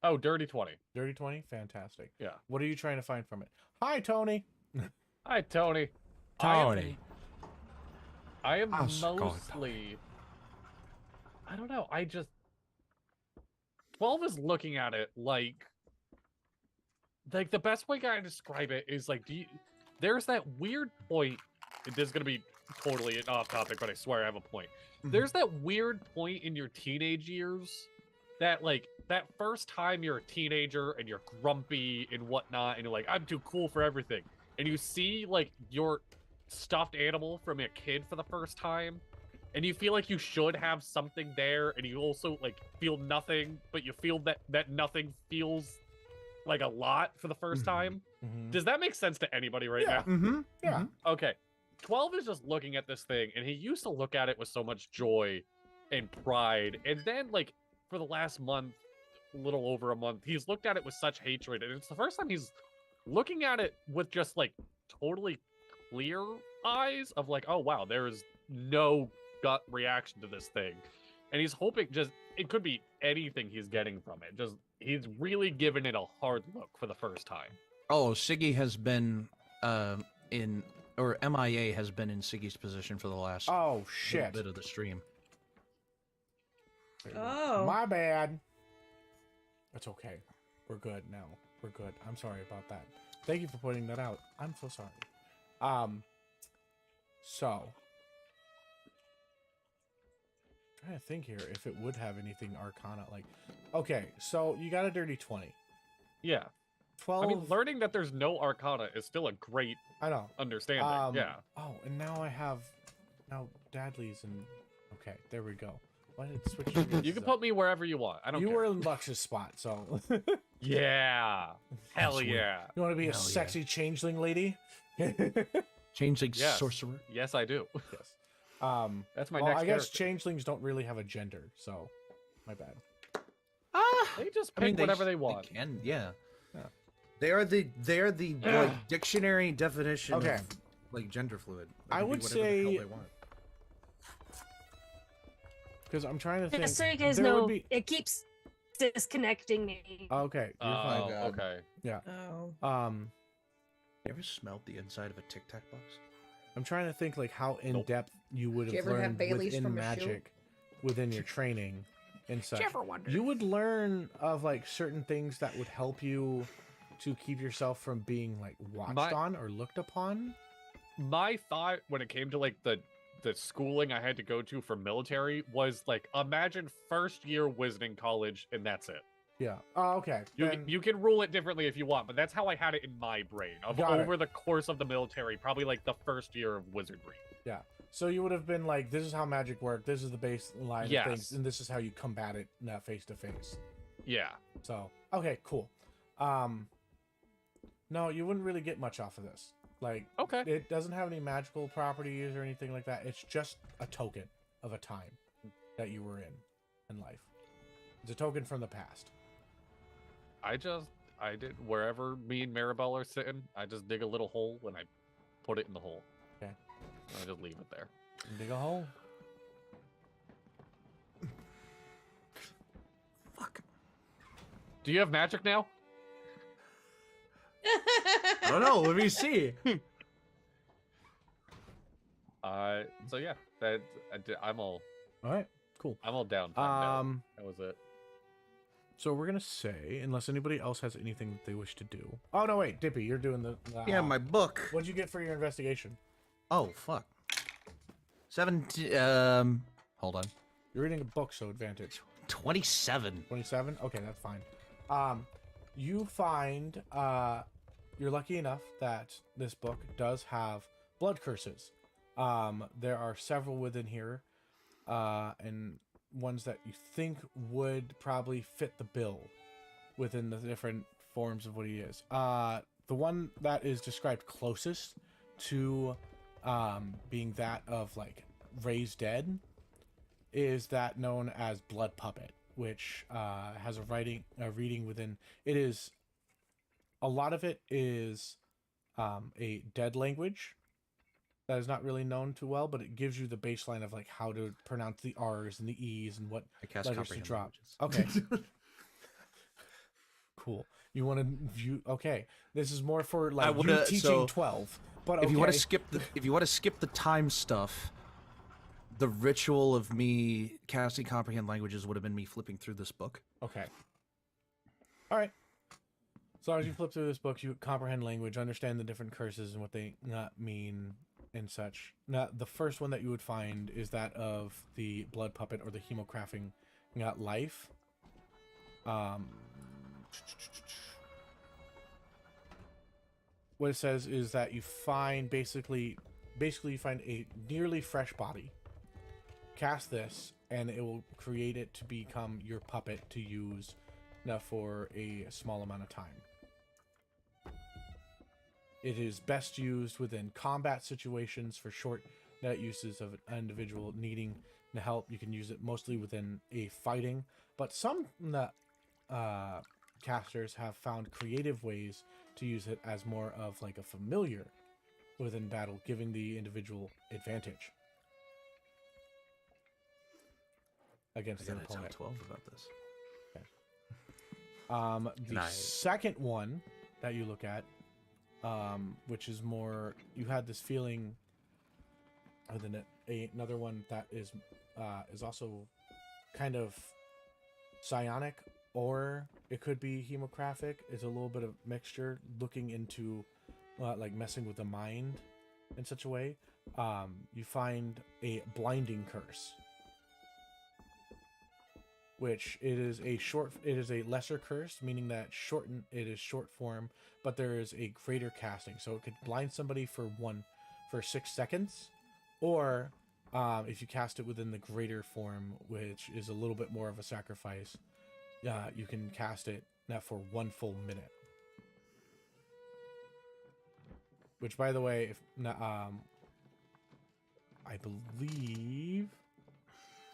Oh, dirty 20. Dirty 20? Fantastic. Yeah. What are you trying to find from it? Hi, Tony. Hi, Tony. Tony. I am How's it going, mostly. I don't know. 12 is looking at it like the best way I describe it is like, there's that weird point. This is gonna be totally off topic, but I swear I have a point. There's that weird point in your teenage years that like that first time you're a teenager and you're grumpy and whatnot, and you're like, I'm too cool for everything, and you see like your stuffed animal from a kid for the first time, and you feel like you should have something there, and you also like feel nothing, but you feel that nothing feels like a lot for the first time. Does that make sense to anybody right Yeah. now? Mm-hmm. Yeah. Okay. 12 is just looking at this thing, and he used to look at it with so much joy and pride. And then, like, for the last month, a little over a month, he's looked at it with such hatred. And it's the first time he's looking at it with just, like, totally clear eyes of, like, oh, wow, there is no gut reaction to this thing. And he's hoping it could be anything he's getting from it. He's really given it a hard look for the first time. Oh, Siggy has been MIA has been in Siggy's position for the last Oh, little shit. bit of the stream. Oh. My bad. It's okay. We're good now. We're good. I'm sorry about that. Thank you for pointing that out. I'm so sorry. So. Trying to think here if it would have anything Arcana like. Okay, so you got a dirty 20. Yeah. 12. I mean, learning that there's no Arcana is still a great I know. understanding. Yeah. Oh, and now I have Dadley's and okay, there we go. Why did it switch? You can put me wherever you want. I don't You care. were in Lux's spot, so. Yeah. Hell Sweet. yeah. You want to be a Hell yeah. sexy changeling lady? Changeling Yes. sorcerer. Yes, I do. Yes. That's my Well, next I guess character. changelings don't really have a gender, so my bad. They just I pick mean, whatever they want. They can, yeah. Yeah. They are the like dictionary definition Okay. of like gender fluid. They I can do would whatever the hell say- they want. Because I'm trying to think. Just so you guys there would know, be- it keeps disconnecting me. Okay, you're Oh, God. okay. Oh. fine. You ever smelt the inside of a Tic Tac box? I'm trying to think like how in depth you would Did you have ever have learned Bailey's within from a shoe? magic, within your training and such. Did you ever wonder? You would learn of like certain things that would help you to keep yourself from being like watched My- on or looked upon. My thought when it came to like the the schooling I had to go to for military was like, imagine first year Wisdom College, and that's it. Yeah. Oh, okay. You can rule it differently if you want, but that's how I had it in my brain. Over the course of the military, probably like the first year of wizardry. Yeah. So you would have been like, this is how magic works. This is the baseline of things, and this is how you combat it face to face. Yeah. So okay, cool. No, you wouldn't really get much off of this. Like, okay, it doesn't have any magical properties or anything like that. It's just a token of a time that you were in life. It's a token from the past. I did wherever me and Maribel are sitting, I just dig a little hole and I put it in the hole. Okay. And I just leave it there. Dig a hole. Fuck. Do you have magic now? I don't know. Let me see. So yeah, I'm all right. Cool. I'm all down. That was it. So we're gonna say, unless anybody else has anything that they wish to do. Oh no, wait, Dippy, you're doing the yeah, my book. What'd you get for your investigation? Oh fuck. 17. Hold on. You're reading a book, so advantage. 27. 27. Okay, that's fine. You find you're lucky enough that this book does have blood curses. There are several within here, and ones that you think would probably fit the bill within the different forms of what he is. The one that is described closest to being that of like raised dead is that known as blood puppet, which has a reading within it. Is a lot of it is a dead language that is not really known too well, but it gives you the baseline of like how to pronounce the R's and the E's and what letters to drop. Languages. Okay. Cool. You want to view? Okay, this is more for like you teaching 12. But okay. If you want to skip the time stuff, the ritual of me casting comprehend languages would have been me flipping through this book. Okay. All right. As long as you flip through this book, you comprehend language, understand the different curses and what they mean and such. Now, the first one that you would find is that of the blood puppet or the hemocraphing life. What it says is that you find basically you find a nearly fresh body. Cast this, and it will create it to become your puppet to use for a small amount of time. It is best used within combat situations for short uses of an individual needing help. You can use it mostly within a fighting, but some casters have found creative ways to use it as more of like a familiar within battle, giving the individual advantage against their opponent. Tell 12 about this. Okay. The second one that you look at, which is more, you had this feeling, other than another one that is also kind of psionic, or it could be hemographic. It's a little bit of mixture, looking into like messing with the mind in such a way. You find a blinding curse, which it is a lesser curse, meaning that it is short form, but there is a greater casting, so it could blind somebody for 6 seconds, or if you cast it within the greater form, which is a little bit more of a sacrifice, you can cast it for 1 full minute. Which, by the way, I believe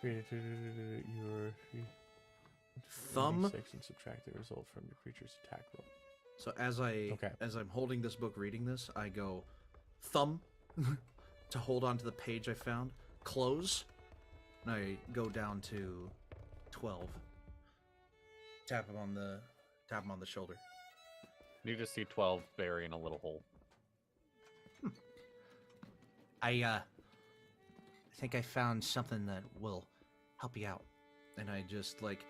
your thumb 6 and subtract the result from your creature's attack roll. So as I'm holding this book, reading this, I go thumb to hold on to the page I found, close, and I go down to 12. Tap him on the shoulder. You just see 12 burying a little hole. I think I found something that will help you out. And I just like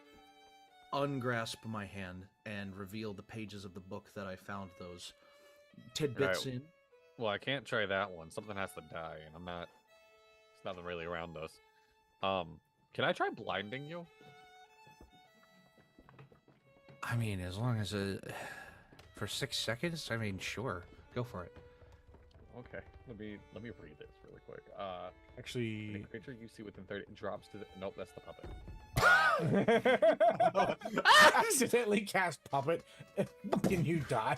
ungrasp my hand and reveal the pages of the book that I found those tidbits in. Well, I can't try that one. Something has to die, and I'm not There's nothing really around us. Can I try blinding you? I mean, as long as for 6 seconds. I mean, sure, go for it. Okay, let me read this really quick. Actually, The creature you see within 30 drops to the. Nope, that's the puppet. accidentally cast puppet. Can you die?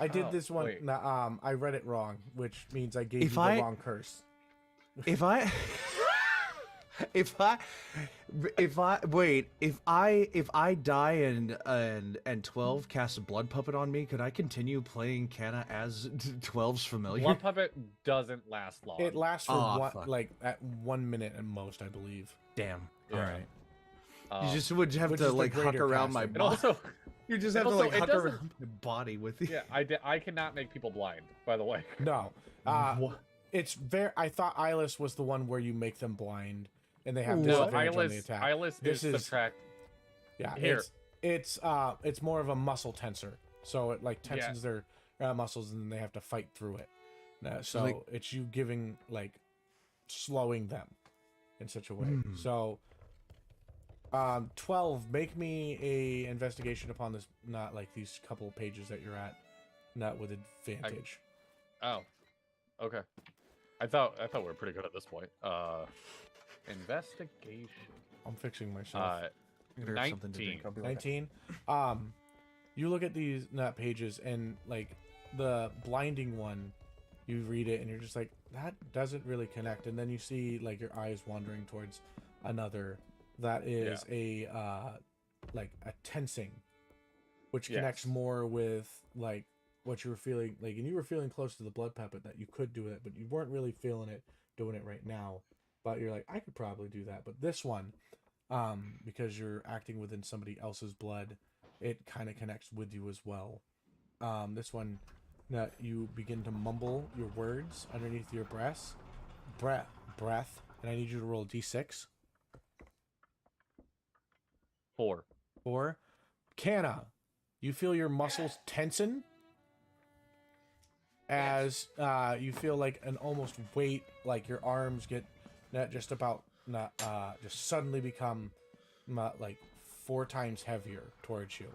I did Oh, this one. wait. I read it wrong, which means I gave If you the I- wrong curse. If I, if I die and 12 casts a blood puppet on me, could I continue playing Canna as 12's familiar? One puppet doesn't last long. It lasts for Aw, fuck. at 1 minute at most, I believe. Damn. Yeah. All right. Um, You just would have which to is the like huck greater around my casting. and body. also, You just have to also, like it huck doesn't- around my body with you. yeah, I cannot make people blind. By the way. No, it's very. I thought Eyeless was the one where you make them blind and they have No, disadvantage on the eyeless. attack. Eyeless This is is- subtract. Yeah, Here. it's more of a muscle tensor. So it like tensors their muscles and then they have to fight through it. So like- it's you giving like slowing them in such a way. Hmm. So 12, make me a investigation upon this, not like these couple of pages that you're at, not with advantage. Oh, okay. I thought we were pretty good at this point. Investigation. I'm fixing myself. I'm gonna grab something to 19. drink, I'll be right back. 19. You look at these pages and like the blinding one, you read it and you're just like, that doesn't really connect. And then you see like your eyes wandering towards another that is a like a tensing, which connects Yes. more with like what you were feeling like, and you were feeling close to the blood puppet that you could do it, but you weren't really feeling it doing it right now. But you're like, I could probably do that. But this one, because you're acting within somebody else's blood, it kind of connects with you as well. This one, that you begin to mumble your words underneath your breath, and I need you to roll a d6. 4. 4. Canna, you feel your muscles tension as you feel like an almost weight, like your arms get just suddenly become like 4 times heavier towards you.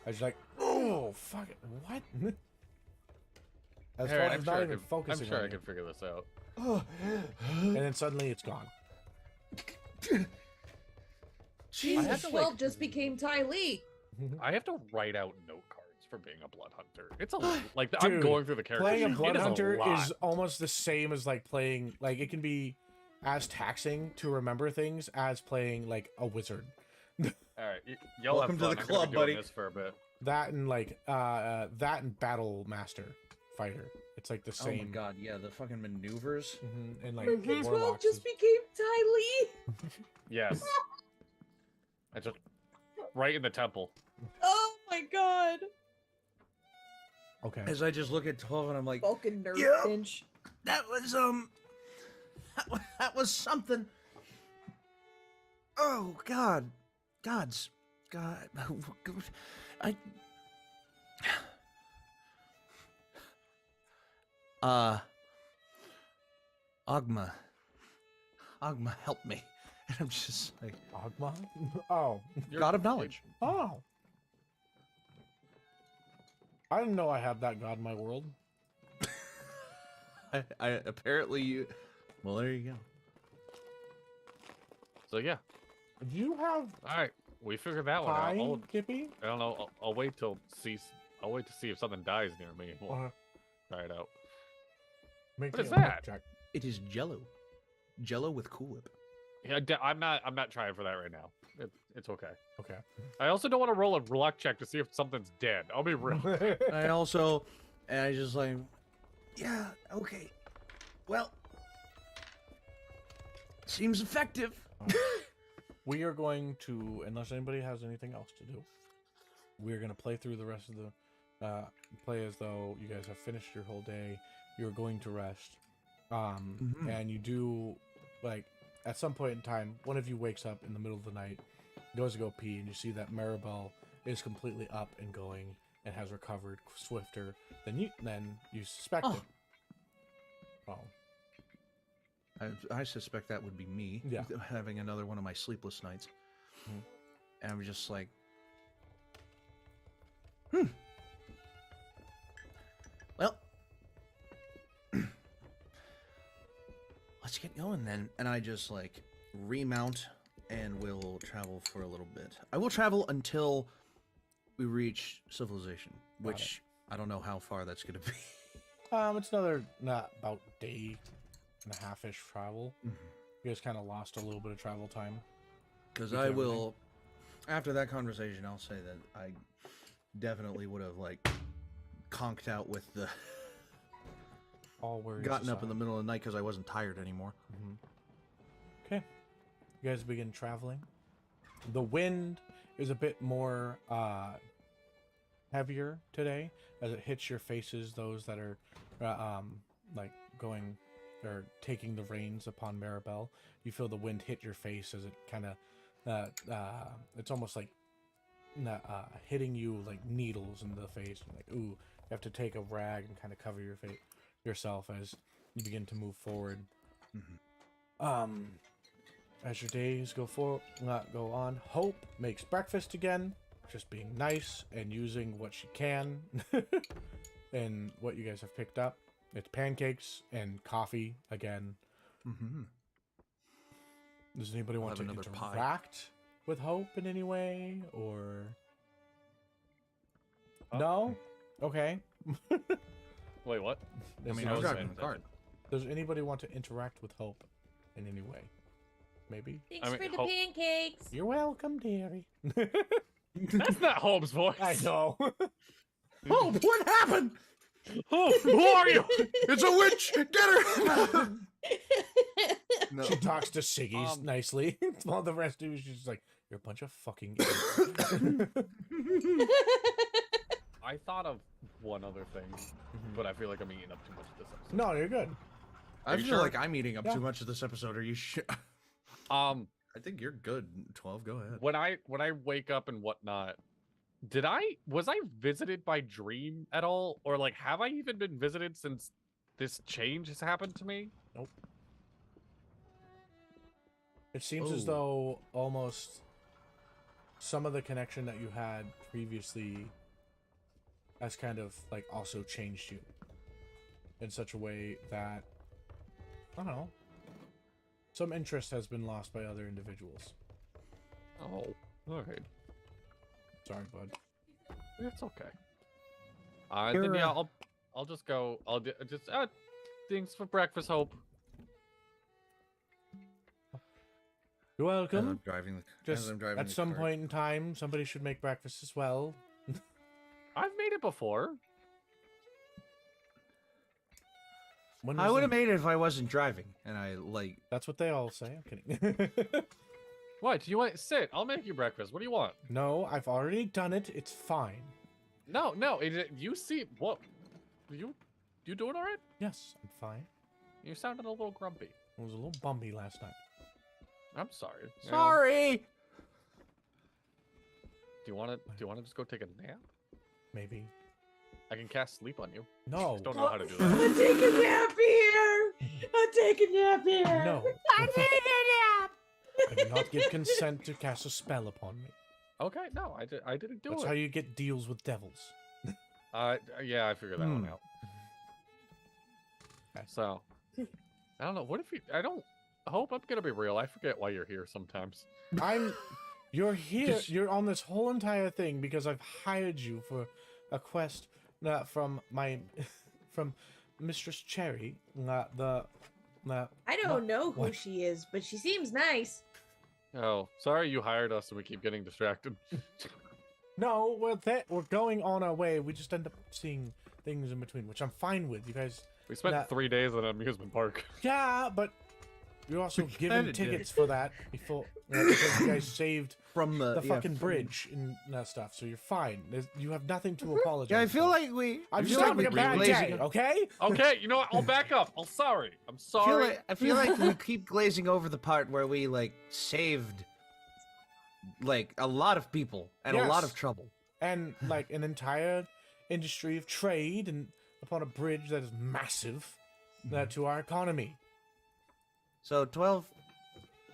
I was like, oh fuck it, what? As far as not even focusing. I'm sure on I you. can figure this out. And then suddenly it's gone. Jesus, have to, like- 12 just became Ty Lee. I have to write out note cards for being a blood hunter. It's a like I'm Dude, going through the character. Playing a sheet. blood It hunter lot. is almost the same as like playing, like it can be as taxing to remember things as playing like a wizard. All right, y'all Welcome to have the fun. I'm gonna club, be doing buddy. This for a bit. That and like that and battle master fighter. It's like the Oh my same. god, yeah, the fucking maneuvers. And like Okay, 12 warlocks just is- became Ty Lee. Yes. I just right in the temple. Oh my god. okay. As I just look at 12 and I'm like, Vulcan nerd Yeah. pinch. that was something. Oh god. God. I Ogma, help me. And I'm just like, Ogma? Oh. God of knowledge. Oh. I didn't know I had that god in my world. I apparently you. Well, there you go. So yeah. Do you have All right, we figured that one out. pie, Kippy? I don't know. I'll wait till I'll wait to see if something dies near me. We'll Uh, try it out. make What me is a luck that? check. It is Jello. Jello with Cool Whip. Yeah, I'm not trying for that right now. It's okay. Okay. I also don't want to roll a luck check to see if something's dead. I'll be real. I also, and I just like, yeah, okay. Well, seems effective. We are going to, unless anybody has anything else to do, we're going to play through the rest of the, play as though you guys have finished your whole day. You're going to rest. And you do, like, at some point in time, one of you wakes up in the middle of the night, goes to go pee, and you see that Maribel is completely up and going and has recovered swifter than you suspected. Oh, I suspect that would be me. Yeah. Having another one of my sleepless nights. Mhm. And I'm just like, well, let's get going then. And I just like remount and we'll travel for a little bit. I will travel until we reach civilization, which I don't know how far that's going to be. It's another about day and a half-ish travel. You guys kind of lost a little bit of travel time. Because With I everything. will, after that conversation, I'll say that I definitely would have like conked out with the All worries gotten up in the aside. middle of the night because I wasn't tired anymore. Okay. You guys begin traveling. The wind is a bit more heavier today as it hits your faces, those that are like going or taking the reins upon Maribel. You feel the wind hit your face as it kind of it's almost like hitting you like needles in the face. Like, ooh, you have to take a rag and kind of cover your face yourself as you begin to move forward. As your days go on, Hope makes breakfast again, just being nice and using what she can and what you guys have picked up. It's pancakes and coffee again. Does anybody want to have another pie. interact with Hope in any way, or no? Okay. Wait, what? I mean, Does- I was Does- driving the cart. Does anybody want to interact with Hope in any way? Maybe. Thanks I mean, for the hope- pancakes. You're welcome, dearie. That's not Hope's voice. I know. Oh, what happened? Hope, who are you? It's a witch! Get her! No. She talks to Siggy nicely, while the rest of you is just like, "You're a bunch of fucking idiots." I thought of one other thing, but I feel like I'm eating up too much of this episode. No, you're good. I Are you feel sure? like I'm eating up Yeah. too much of this episode. Are you sure? I think you're good. 12, go ahead. When I wake up and whatnot, was I visited by dream at all, or like have I even been visited since this change has happened to me? Nope. It seems as Oh. though almost some of the connection that you had previously has kind of like also changed you in such a way that, I don't know, some interest has been lost by other individuals. Oh, okay, Sorry, bud. it's okay. Then yeah, I'll just go. Just things for breakfast, Hope. You're As welcome. I'm driving the, Just as I'm driving at the some cart. point in time, somebody should make breakfast as well. I've made it before. When I was would have the- made it if I wasn't driving. And I like. That's what they all say. I'm kidding. What? Do you want sit? I'll make you breakfast. What do you want? No, I've already done it. It's fine. No. You see what? You doing all right? Yes, I'm fine. You sounded a little grumpy. I was a little bumpy last night. I'm sorry. You know, Sorry! do you want to just go take a nap? Maybe. I can cast sleep on you. No. Just don't know how to do that. I'm taking a nap here. I'm taking a nap here. No. I need a nap. I did not give consent to cast a spell upon me. Okay, no, I didn't do That's it. how you get deals with devils. Yeah, I figured that one out. Okay. So, I don't know. What if you? I hope I'm gonna be real. I forget why you're here sometimes. You're here. You're on this whole entire thing because I've hired you for a quest from Mistress Cherry. I don't know who what? she is, but she seems nice. Oh, sorry you hired us and we keep getting distracted. No, we're going on our way. We just end up seeing things in between, which I'm fine with. You guys, We spent That- 3 days at an amusement park. yeah, but you're also We given kinda did. tickets for that before because you guys saved From the, the yeah, fucking from- bridge and that stuff, so you're fine. You have nothing to apologize. Yeah, I feel for. like we. I'm I just feel having a we bad keep day, glazing- okay? Okay, you know what? I'll back up. I'm sorry. I'm sorry. I feel like we keep glazing over the part where we like saved like a lot of people and a lot Yes. of trouble. And like an entire industry of trade and upon a bridge that is massive. to our economy. So 12.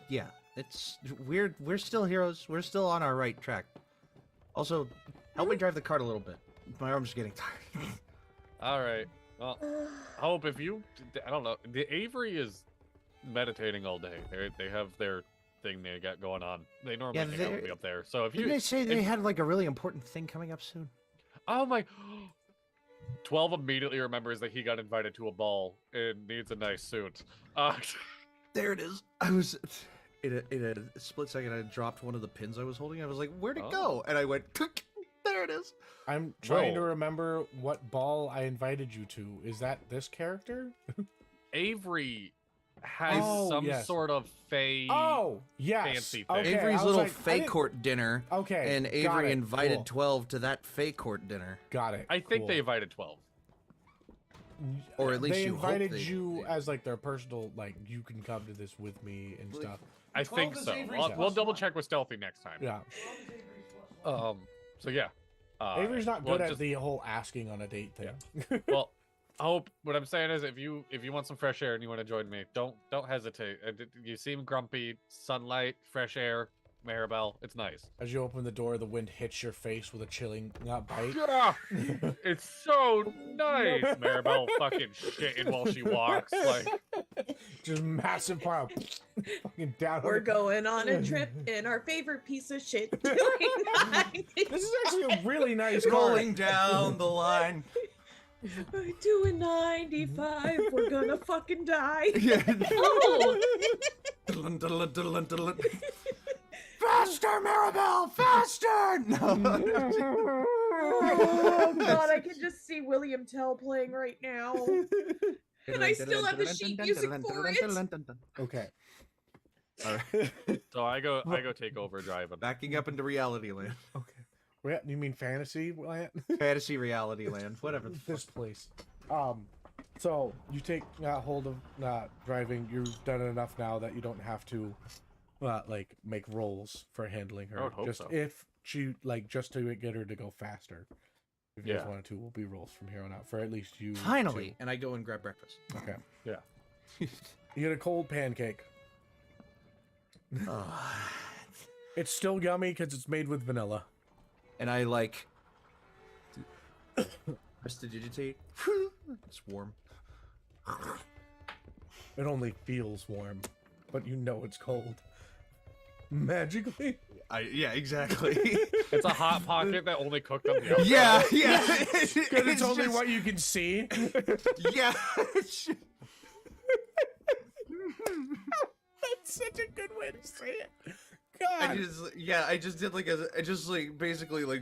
Yeah, it's we're still heroes. We're still on our right track. Also, help me drive the cart a little bit. My arm's getting tired. All right. Well, Hope, if you, I don't know, the Avery is meditating all day. They have their thing they got going on. They normally hang out with me up there. So if you, Didn't they say they had like a really important thing coming up soon? oh my, 12 immediately remembers that he got invited to a ball and needs a nice suit. There it is. I was in a split second. I dropped one of the pins I was holding. I was like, "Where'd it go?" And I went, "There it is." I'm trying to Whoa. remember what ball I invited you to. Is that this character? Avery has Oh, some yes. sort of fey. Oh, yes. Fancy thing. Okay, Avery's I was little like, I Fey didn't- Court dinner. Okay, And got Avery it, invited cool. 12 to that Fey Court dinner. Got it. I think cool. they invited 12. Or at least they you hope invited they- you as like their personal, like you can come to this with me and stuff. I think 12 is so. Avery's We'll plus double one. check with Stealthy next time. Yeah, So yeah. Avery's not well, good at just- the whole asking on a date thing. Well, I hope what I'm saying is if you want some fresh air and you want to join me, don't hesitate. You seem grumpy. Sunlight, fresh air, Maribel, it's nice. As you open the door, the wind hits your face with a chilling bite. Yeah, it's so nice. Maribel fucking shitting while she walks. Like, Just massive pile, fucking down. We're going on a trip in our favorite piece of shit. Doing This is actually a really nice Rolling car. down the line. doing 95. We're gonna fucking die. Yeah. Oh, Faster, Maribel! Faster! No. oh god, I can just see William Tell playing right now. And I still have the sheet music for it. Okay. All right. so I go take over driving. Backing up into reality land. Okay. You mean fantasy land? Fantasy reality land. Whatever. The This place. So you take hold of driving. You've done it enough now that you don't have to, like make rolls for handling her. I would hope just so. if she just to get her to go faster. If you guys Yeah. wanted to, will be rolls from here on out for at least you. Finally. And I go and grab breakfast. two. Okay. Yeah. You get a cold pancake. Oh. It's still yummy because it's made with vanilla. And I like prestidigitate. It's warm. It only feels warm, but you know it's cold. Magically. Yeah, exactly. It's a hot pocket that only cooked on the outside. yeah. Because it's only just- what you can see. Yeah. That's such a good way to say it. God. I just did basically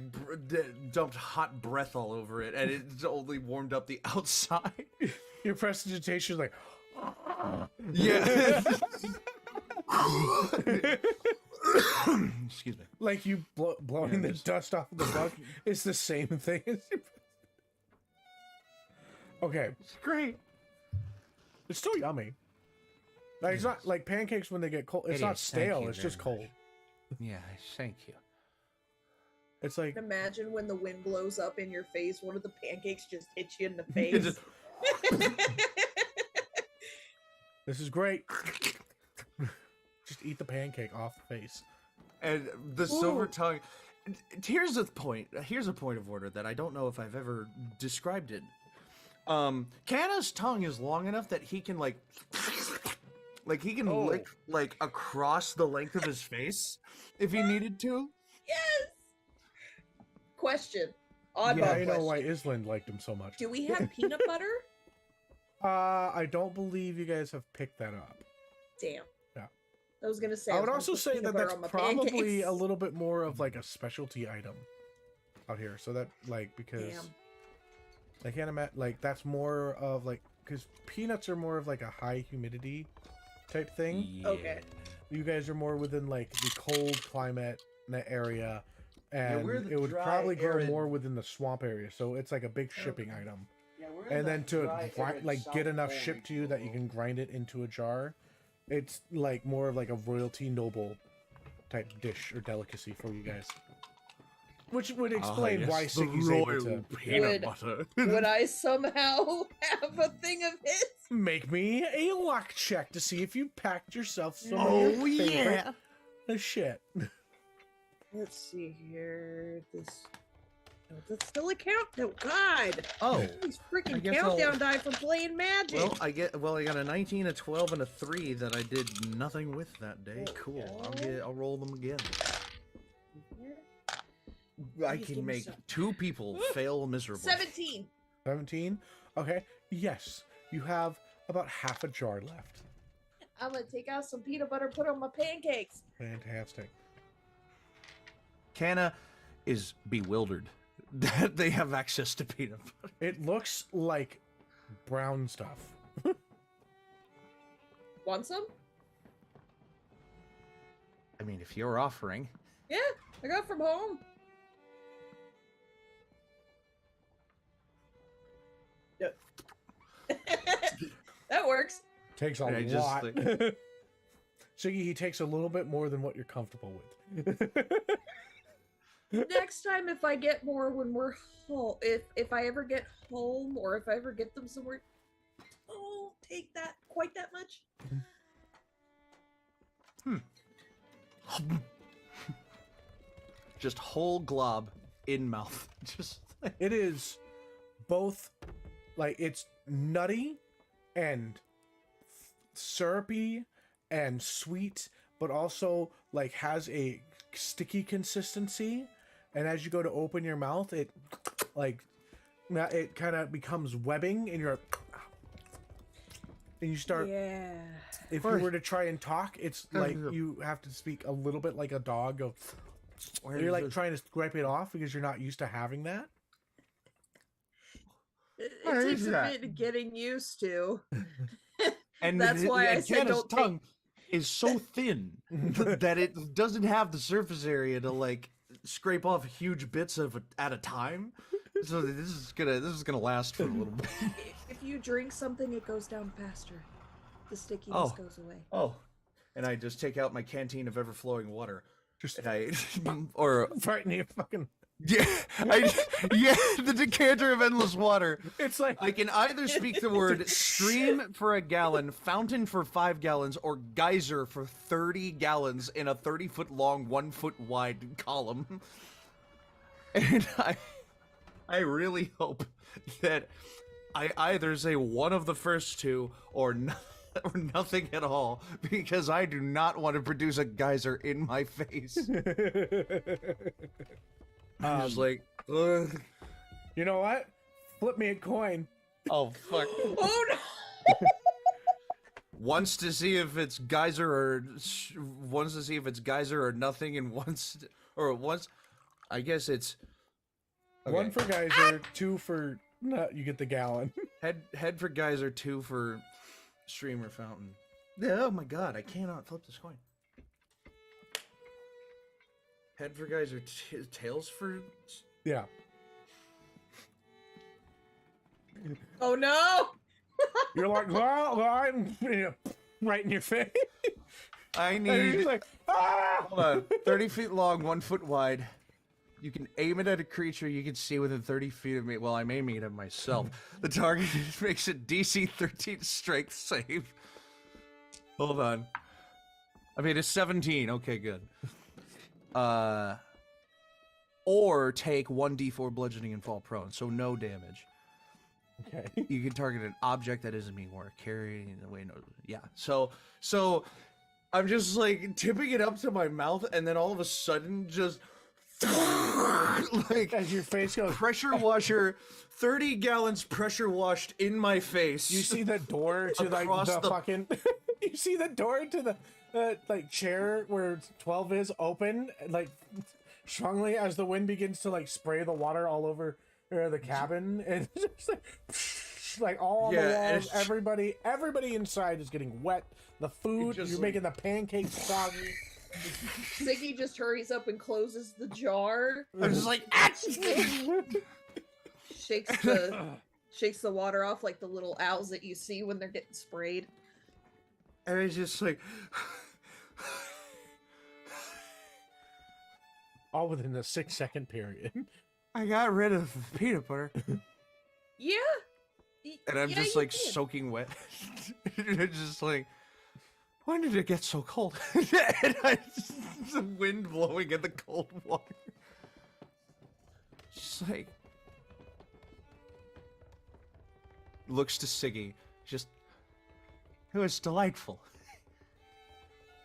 dumped hot breath all over it, and it only warmed up the outside. Your prestidigitation is like. Yeah. Excuse me. Like you blowing the dust off of the bug. It's the same thing. Okay. It's great. It's still yummy. Like it's not like pancakes when they get cold. It's It not is. Thank stale. you It's just very cold. Yeah, thank you. It's like Imagine when the wind blows up in your face, one of the pancakes just hits you in the face. Just- this is great. Just eat the pancake off the face. And the silver tongue. Here's a point. Here's a point of order that I don't know if I've ever described it. Canna's tongue is long enough that he can lick across the length of his face if he needed to. Yes. Question. Oddball Yeah, you know question. why Island liked him so much. Do we have peanut butter? I don't believe you guys have picked that up. Damn. Yeah. I was gonna say. I would was gonna also put say peanut that butter that's on my probably pancakes. a little bit more of like a specialty item out here. So that because Damn. I can't imagine that's more of because peanuts are more of a high humidity type thing. Okay. You guys are more within the cold climate area, and we're the it would dry, probably grow arid- more within the swamp area. So it's like a big shipping item. Yeah, we're And then to get enough shipped to you that you can grind it into a jar, it's more of a royalty noble type dish or delicacy for you guys. Which would explain yes, why the Siggy's able royal to peanut butter. Would I somehow have a thing of his? make me a luck check to see if you packed yourself some of Oh, your favorite yeah. shit. Let's see here. This. No, that's still a count. No, God. Oh, These I freaking guess countdown die for playing Magic. well, I got a 19, a 12, and a 3 that I did nothing with that day. Cool. I'll roll them again. I Please can give me make some. 2 people fail miserably. 17. 17? Okay. Yes. You have about half a jar left. I'm gonna take out some peanut butter, put on my pancakes. Fantastic. Canna is bewildered that they have access to peanut butter. It looks like brown stuff. Want some? I mean, if you're offering. Yeah, I got from home. Yep. That works. Takes a I just, lot. like- Siggy, he takes a little bit more than what you're comfortable with. Next time, if I get more when we're home, if I ever get home or if I ever get them somewhere, don't take that quite that much. Just whole glob in mouth. Just like, It is both, like, it's nutty and syrupy and sweet, but also, like, has a sticky consistency. And as you go to open your mouth, it, like, it kind of becomes webbing, and you're, and you start, Yeah. if you were to try and talk, it's like you have to speak a little bit like a dog. Go, you're like trying to scrape it off because you're not used to having that. It Where takes is a that? bit of getting used to. and That's why I said Canna's don't take- tongue is so thin that it doesn't have the surface area to like scrape off huge bits of it at a time. So this is gonna last for a little bit. If you drink something, it goes down faster. The stickiness Oh. goes away. Oh, and I just take out my canteen of ever-flowing water. And I, or Right in your fucking. yeah, the decanter of endless water. It's like I can either speak the word stream for a gallon, fountain for 5 gallons, or geyser for 30 gallons in a 30-foot long, 1-foot wide column. And I really hope that I either say one of the first two or nothing at all, because I do not want to produce a geyser in my face. I'm just like, ugh. you know what? Flip me a coin. Oh fuck. Oh no! Once to see if it's geyser or nothing, and once I guess it's okay. 1 for geyser, 2 for you get the gallon. head for geyser, 2 for stream or fountain. Yeah, oh my god, I cannot flip this coin. Head for geyser, tails for. Yeah. Oh no! You're like, well, I'm right in your face. I And need. he's like, ah! Hold on. 30 feet long, 1 foot wide. You can aim it at a creature you can see within 30 feet of me. Well, I'm aiming it at myself. The target makes a DC 13 strength save. Hold on. I mean, it's 17. Okay, good. Or take 1d4 bludgeoning and fall prone, so no damage. Okay. You can target an object that isn't being worn, carrying away. No, yeah. So I'm just like tipping it up to my mouth, and then all of a sudden, just like As your face goes, pressure washer, 30 gallons pressure washed in my face. you see the door to like Across the the- fucking. You see the door to the like chair where 12 is open, like strongly as the wind begins to like spray the water all over the cabin, and it's just like all on Yeah, the and walls. it's- Everybody inside is getting wet. The food, just you're like- making the pancakes soggy. Siggy just hurries up and closes the jar. I'm just like, Shakes the water off like the little owls that you see when they're getting sprayed. and it's just like, all within a 6-second period. I got rid of peanut butter. Yeah. And I'm Yeah, just you like did. soaking wet. It's just like, when did it get so cold? And the wind blowing in the cold water. Just like, looks to Siggy. Just, it was delightful.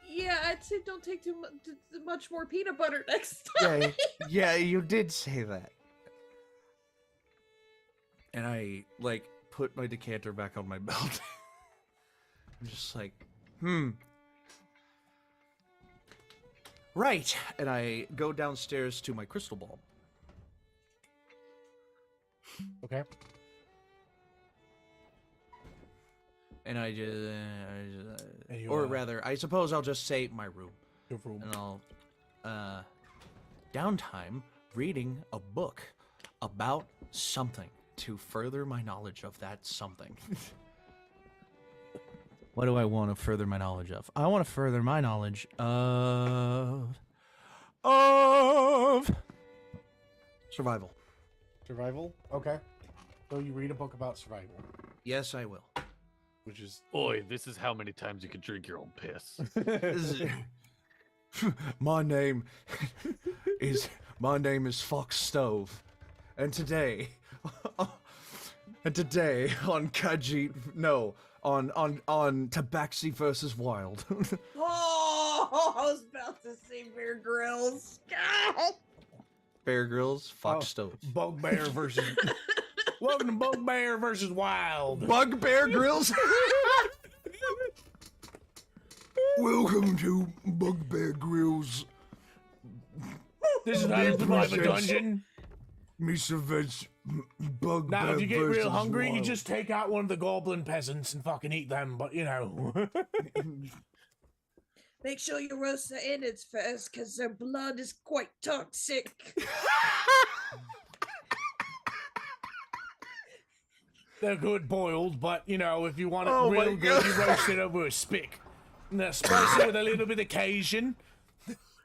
Yeah, I'd say don't take too much more peanut butter next time. Yeah, you did say that. And I, like, put my decanter back on my belt. I'm just like, Right. And I go downstairs to my crystal ball. Okay. And I just, And you, or rather, I suppose I'll just say my room. your room. And I'll, downtime reading a book about something to further my knowledge of that something. What do I want to further my knowledge of? I want to further my knowledge of survival. Survival? Okay. So you read a book about survival, Yes, I will. which is Boy, this is how many times you can drink your own piss. My name is Fox Stove, and today on Tabaxi versus Wild. Oh, I was about to say Bear Grylls. God. Bear Grylls, Fox Oh. Stove. Bugbear versus. Welcome to Bugbear versus Wild. Bugbear Grylls. Welcome to Bugbear Grylls. This is how you survive a Presents- dungeon. Mr. Veg, Bugbear Now, if you get real versus hungry, you Wild. just take out one of the goblin peasants and fucking eat them. But you know, Make sure you roast the innards first, because their blood is quite toxic. they're good boiled. But you know, if you want it Oh my real good, you God. roast it over a spick. And then spice it with a little bit of Cajun.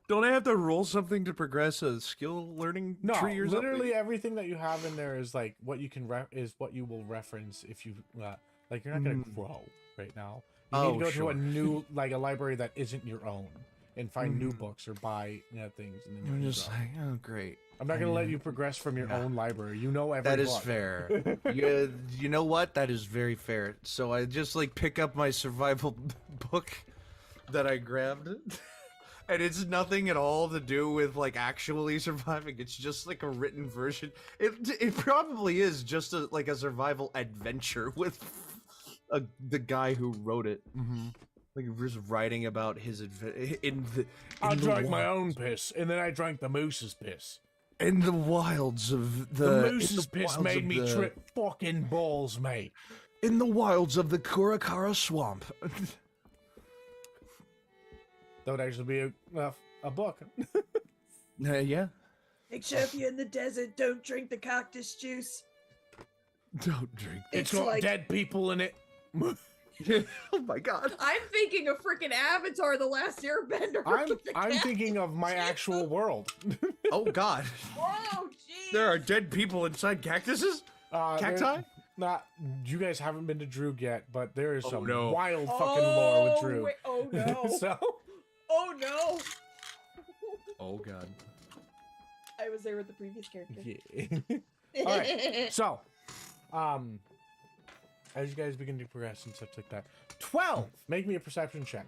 Don't I have to roll something to progress a skill learning No, tree or something? literally everything that you have in there is like what you can is what you will reference if you like. You're not gonna grow right now. You need Oh, to go to sure. a new like a library that isn't your own and find new books or buy things. And then you I'm can just grow. like, oh, great. I'm not gonna let you progress from your own library. You know every That is book. fair. You know what? That is very fair. So I just like pick up my survival book that I grabbed. And it's nothing at all to do with like actually surviving. It's just like a written version. It probably is just like a survival adventure with the guy who wrote it. Mm-hmm. Like just writing about his in I the drank my wilds- own piss, and then I drank the moose's piss. in the wilds of The in moose's piss wilds made of me the- trip fucking balls, mate. in the wilds of the Kurakara swamp. That would actually be a book. Yeah. Make sure if you're in the desert, don't drink the cactus juice. Don't drink. It's It's got like- dead people in it. Oh my god. I'm thinking of freaking Avatar: The Last Airbender. I'm thinking of my actual world. Oh god. Oh, jeez. There are dead people inside cactuses? There's Cacti? Not you guys haven't been to Droog yet, but there is Oh, some no. wild fucking lore with Droog. wait, oh no! So Oh no! Oh god. I was there with the previous character. yeah. All right. So, as you guys begin to progress and stuff like that, 12. Make me a perception check.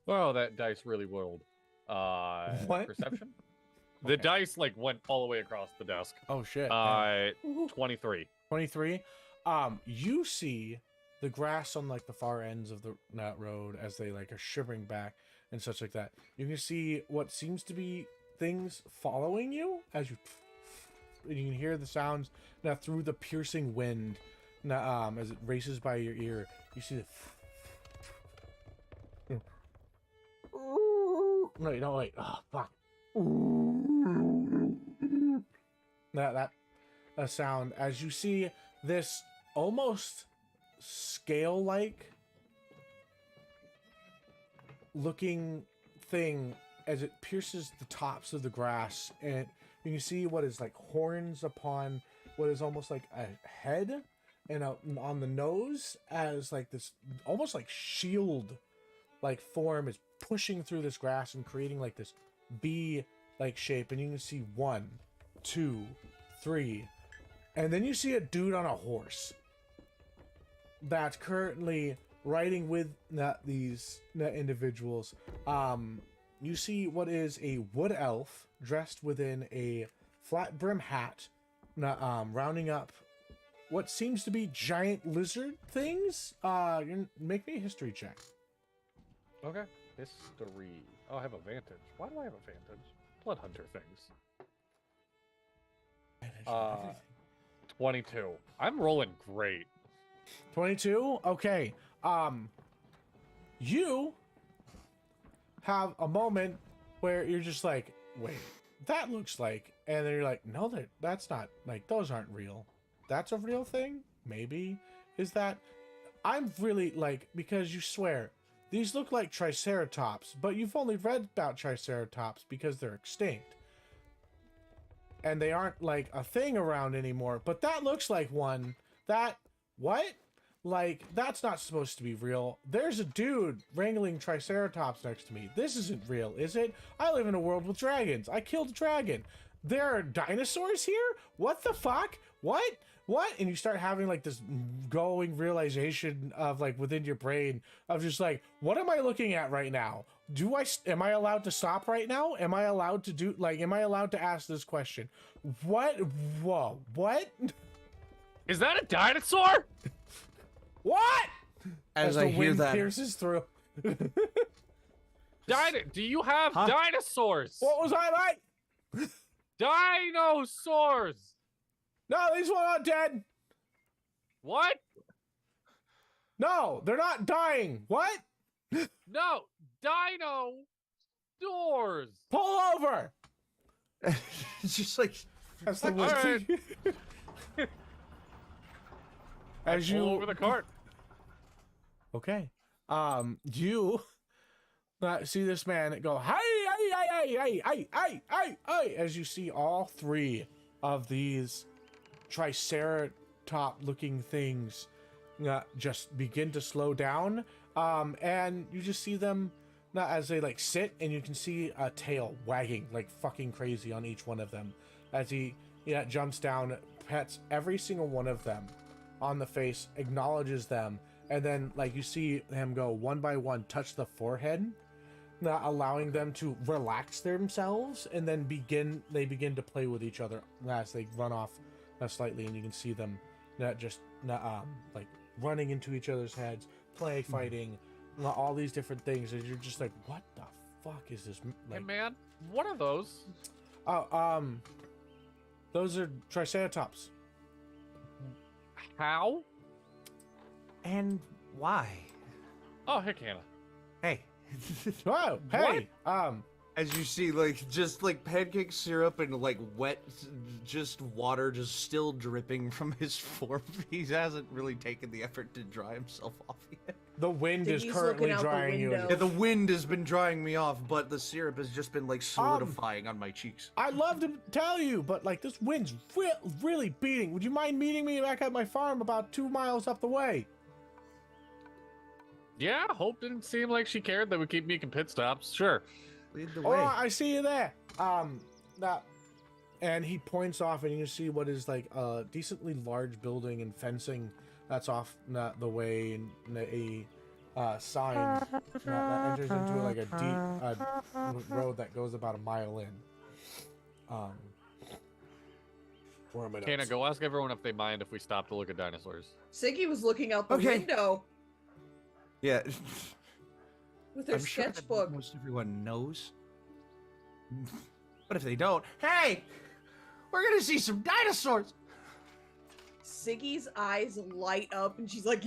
Wow, that dice really whirled. What? Perception? The Okay. dice like went all the way across the desk. Oh shit. 23. 23. You see the grass on like the far ends of that road as they like are shivering back and such like that. You can see what seems to be things following you as you can hear the sounds now through the piercing wind. Now, as it races by your ear, you see the. No, wait. Oh, fuck. That sound as you see this almost scale-like looking thing as it pierces the tops of the grass, and you can see what is like horns upon what is almost like a head, and on the nose as like this almost like shield like form is pushing through this grass and creating like this bee like shape, and you can see 1, 2, 3, and then you see a dude on a horse that's currently riding with these individuals. You see what is a wood elf dressed within a flat brim hat, rounding up what seems to be giant lizard things. Make me a history check. Okay. History. Oh, I have advantage. Why do I have advantage? Blood hunter things. 22. I'm rolling great. 22. Okay. You have a moment where you're just like, wait, that looks like, and then you're like, no, that's not, like, those aren't real. That's a real thing? Maybe. Is that? I'm really like, because you swear, these look like triceratops, but you've only read about triceratops because they're extinct. And they aren't like a thing around anymore, but that looks like one. What? Like, that's not supposed to be real. There's a dude wrangling triceratops next to me. This isn't real, is it? I live in a world with dragons. I killed a dragon. There are dinosaurs here? What the fuck? What? And you start having like this going realization of like within your brain of just like, what am I looking at right now? Am I allowed to stop right now? Am I allowed to ask this question? What? Whoa, what? Is that a dinosaur? What? As the I hear wind that, pierces through. Do you have Huh? dinosaurs? What was I like? Dinosaurs. No, these ones aren't dead. What? No, they're not dying. What? No, dino doors. Pull over. it's just like That's the All worst right. thing. As Pull you over the cart. Okay. You see this man go, hey, as you see all 3 of these triceratop looking things just begin to slow down. And you just see them as they like sit, and you can see a tail wagging like fucking crazy on each one of them as he jumps down, pets every single one of them on the face, acknowledges them, and then like you see him go one by one, touch the forehead, allowing them to relax themselves, and then they begin to play with each other as they run off slightly, and you can see them like running into each other's heads, fighting, all these different things, and you're just like, what the fuck is this? Like, Hey man, what are those? Those are triceratops. How? and why? Oh, hey, Canna. Hey, Oh, hey, As you see, like, just like pancake syrup and like wet, just water just still dripping from his form. He hasn't really taken the effort to dry himself off yet. the wind is Diggy's currently looking out the drying you. window. Yeah, the wind has been drying me off, but the syrup has just been like solidifying on my cheeks. I'd love to tell you, but like this wind's really beating. Would you mind meeting me back at my farm about 2 miles up the way? Yeah, Hope didn't seem like she cared that we keep making pit stops. Sure. Lead the Oh, way. I see you there. And he points off, and you see what is like a decently large building and fencing that's off the way, and a sign that enters into like a deep road that goes about a mile in. Where am I? Canna, go ask everyone if they mind if we stop to look at dinosaurs. Siggy was looking out the Okay. window Yeah. with her I'm sure that sketchbook. most everyone knows. But if they don't, hey, we're gonna see some dinosaurs. Siggy's eyes light up, and she's like,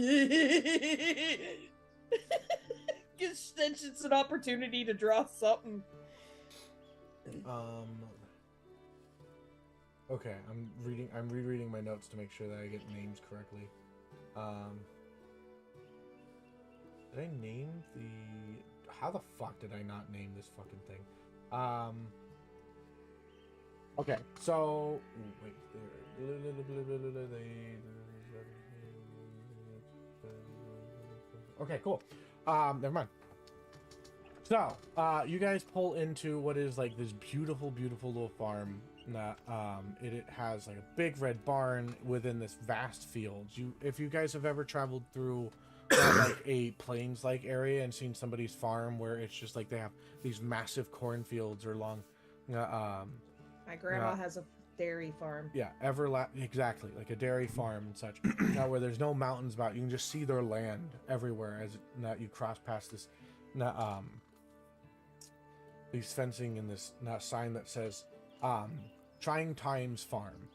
Just it's an opportunity to draw something. Okay, I'm rereading my notes to make sure that I get names correctly. Did I name the how the fuck did I not name this fucking thing? Okay, so wait. Okay, cool. Never mind. So, you guys pull into what is like this beautiful, beautiful little farm. That it has like a big red barn within this vast field. If you guys have ever traveled through like a plains-like area and seen somebody's farm where it's just like they have these massive cornfields or long, My grandma has a dairy farm. yeah, exactly, like a dairy farm and such. Now, where there's no mountains about, you can just see their land everywhere as you cross past this, these fencing and this sign that says, "Trying Times Farm."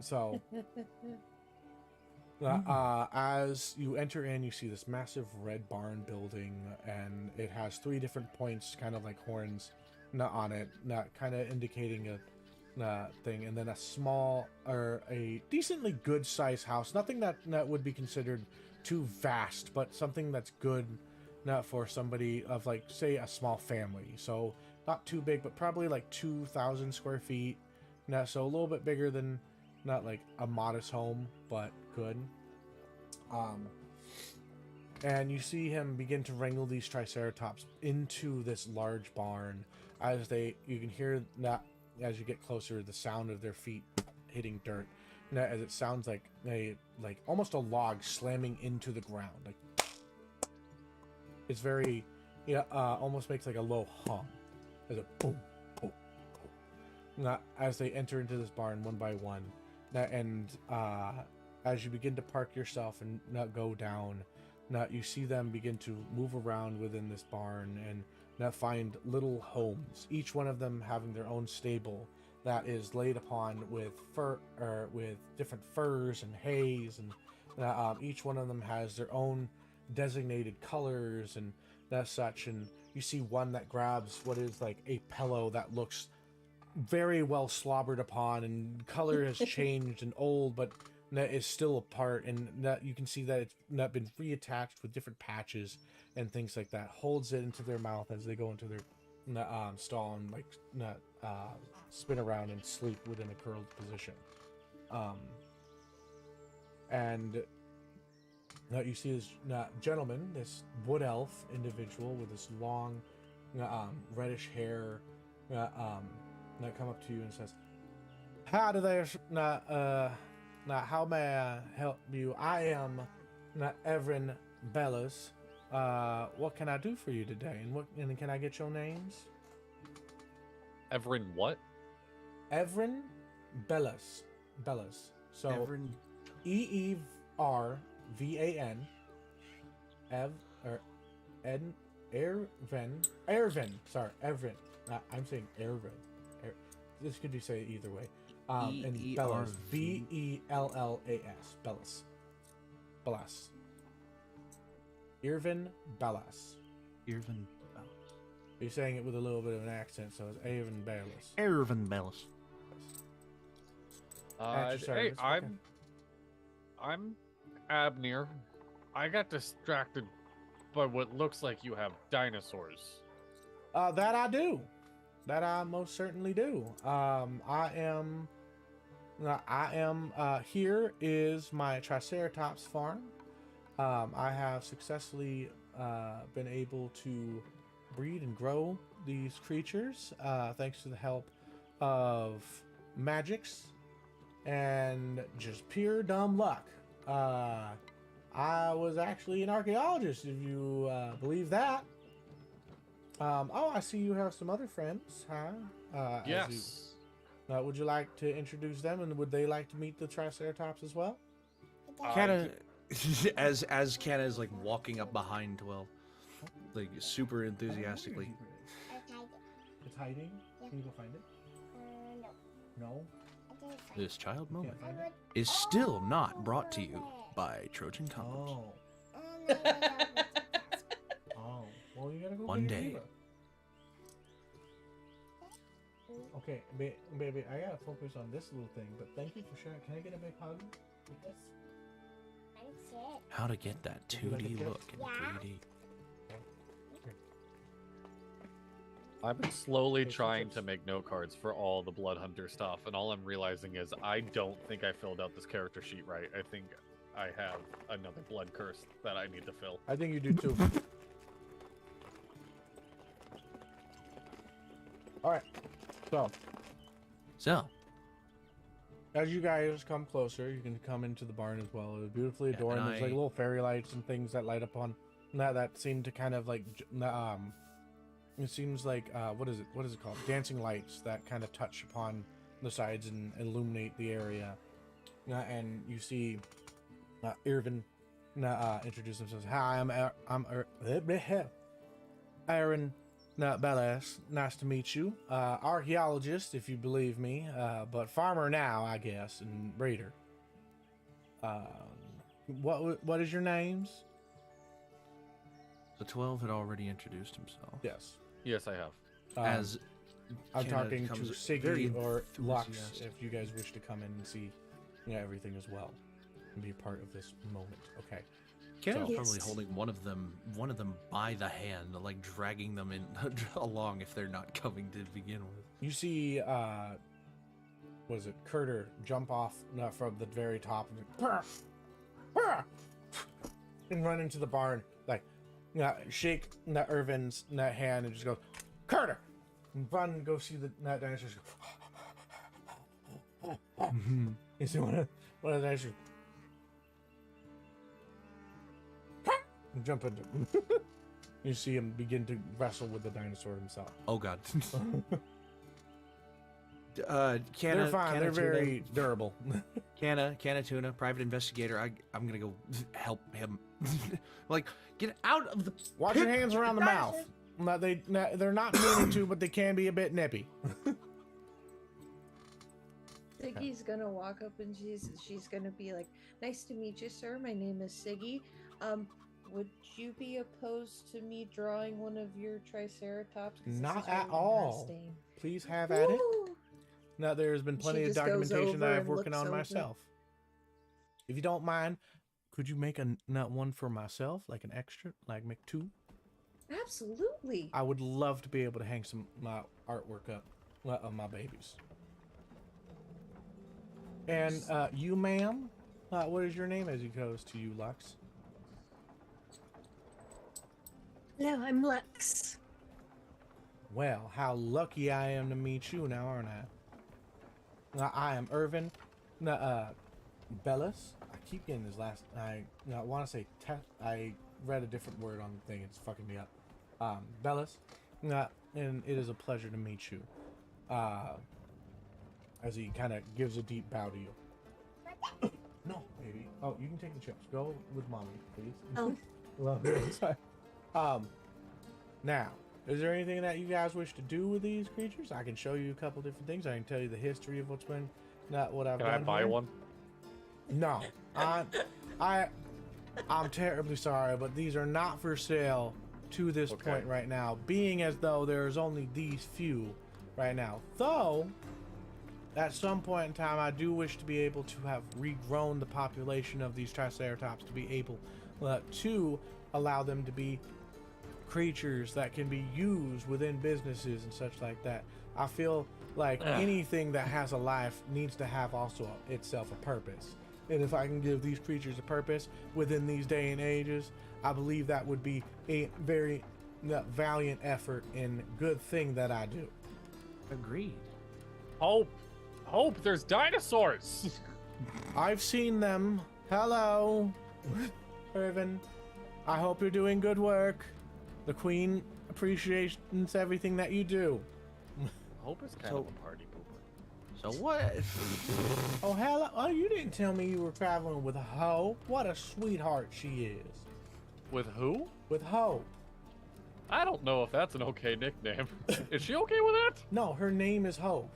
So, as you enter in, you see this massive red barn building, and it has 3 different points, kind of like horns, on it, kind of indicating a thing, and then a small or a decently good sized house. Nothing that would be considered too vast, but something that's good, not for somebody of like, say, a small family. So not too big, but probably like 2,000 square feet. So a little bit bigger than not like a modest home, but good. And you see him begin to wrangle these triceratops into this large barn. As you can hear that as you get closer, the sound of their feet hitting dirt. As it sounds like almost a log slamming into the ground. Like, it's very, almost makes like a low hum, as a boom, boom, boom. As they enter into this barn one by one, and as you begin to park yourself and go down, you see them begin to move around within this barn and find little homes. Each one of them having their own stable that is laid upon with with different furs and hays, and each one of them has their own designated colors and such. And you see one that grabs what is like a pillow that looks very well slobbered upon, and color has changed and old, but is still a part, and you can see that it's not been reattached with different patches and things like that. Holds it into their mouth as they go into their stall and like spin around and sleep within a curled position. And you see this gentleman, this wood elf individual with this long reddish hair, come up to you and says, "Howdy there, how may I help you? I am Avery Bellas. What can I do for you today? And can I get your names?" Everin what? Avery Bellas. So EERVAN. Ervin. Sorry, Ervin. I'm saying Ervin. This could be said either way. And Bellas. BELLAS. Bellas. Irvin Bellas. Irvin Bellas. You're saying it with a little bit of an accent, so it's Irvin Bellas. Irvin Bellas. At your Hey, service. Okay. I'm Abner. I got distracted by what looks like you have dinosaurs. That I do. That I most certainly do. I am here is my Triceratops farm. I have successfully been able to breed and grow these creatures thanks to the help of magics and just pure dumb luck. I was actually an archaeologist, if you believe that. Oh, I see you have some other friends, huh? Yes. Would you like to introduce them, and would they like to meet the Triceratops as well? Canna, as Canna is like walking up behind 12, like super enthusiastically. It's hiding. Can you go find it? No. This child moment Can't find it? is still not brought to you by Trojan Condoms. Oh. Oh. Well, you gotta go. One get your day. Diva. Okay, baby, I gotta focus on this little thing. But thank you for sharing. Can I get a big hug? With this? how to get that 2D look in 3D. I've been slowly trying to make note cards for all the Blood Hunter stuff, and all I'm realizing is I don't think I filled out this character sheet right. I think I have another blood curse that I need to fill. I think you do too. All right. So, as you guys come closer, you can come into the barn as well. It was beautifully adorned. There's like little fairy lights and things that light up on that seem to kind of like it seems like what is it called? Dancing lights that kind of touch upon the sides and illuminate the area. And you see Irvin introduce himself. Hi, I'm Aaron Bellas. Nice to meet you. Archaeologist, if you believe me, but farmer now, I guess, and breeder. What is your names? So 12 had already introduced himself. Yes. Yes, I have. As I'm Canna talking to becomes Siggy very or Lux enthusiastic. if you guys wish to come in and see everything as well and be a part of this moment. Okay. Canna's So- probably holding one of them by the hand, like dragging them in along if they're not coming to begin with. You see, what is it, Curter jump off from the very top and run into the barn, like, shake Irvin's hand and just go, Curter! And run and go see the dinosaurs. You see one of the dinosaurs and jump into him. You see him begin to wrestle with the dinosaur himself. Oh god. They're fine. They're very durable. Canna Tuna, private investigator. I'm gonna go help him. Like, get out of the. Watch your hands around the mouth. No, they're not meaning to, but they can be a bit nippy. Siggy's gonna walk up and she's gonna be like, "Nice to meet you, sir. My name is Siggy. Would you be opposed to me drawing one of your Triceratops? 'Cause this Not is at really all. interesting." Please have at it. Woo! Now, there's been plenty She of just goes documentation that over I've and working looks on over. myself. If you don't mind, could you make not one for myself, like an extra, like make two? Absolutely. I would love to be able to hang some my artwork up of my babies. And you, ma'am, what is your name as he goes to you, Lux? No, I'm Lux. Well, how lucky I am to meet you now, aren't I? I am Irvin Bellas. I keep getting his last. I want to say I read a different word on the thing. It's fucking me up. Bellas. And it is a pleasure to meet you. As he kind of gives a deep bow to you. No, baby. Oh, you can take the chips. Go with mommy, please. Oh. Love you. Sorry. Now, is there anything that you guys wish to do with these creatures? I can show you a couple different things. I can tell you the history of what's been, not what I've Can done. I buy here. one? No, I'm terribly sorry, but these are not for sale to this Okay. point right now. Being as though there's only these few right now. Though, at some point in time, I do wish to be able to have regrown the population of these Triceratops to be able to allow them to be creatures that can be used within businesses and such like that. I feel like anything that has a life needs to have also itself a purpose. And if I can give these creatures a purpose within these day and ages, I believe that would be a very valiant effort and good thing that I do. Agreed. Hope, there's dinosaurs. I've seen them. Hello, Irvin. I hope you're doing good work. The Queen appreciates everything that you do. Hope is kind of a party pooper. So what? Oh, hello. Oh, you didn't tell me you were traveling with Hope. What a sweetheart she is. With who? With Hope. I don't know if that's an okay nickname. Is she okay with that? No, her name is Hope.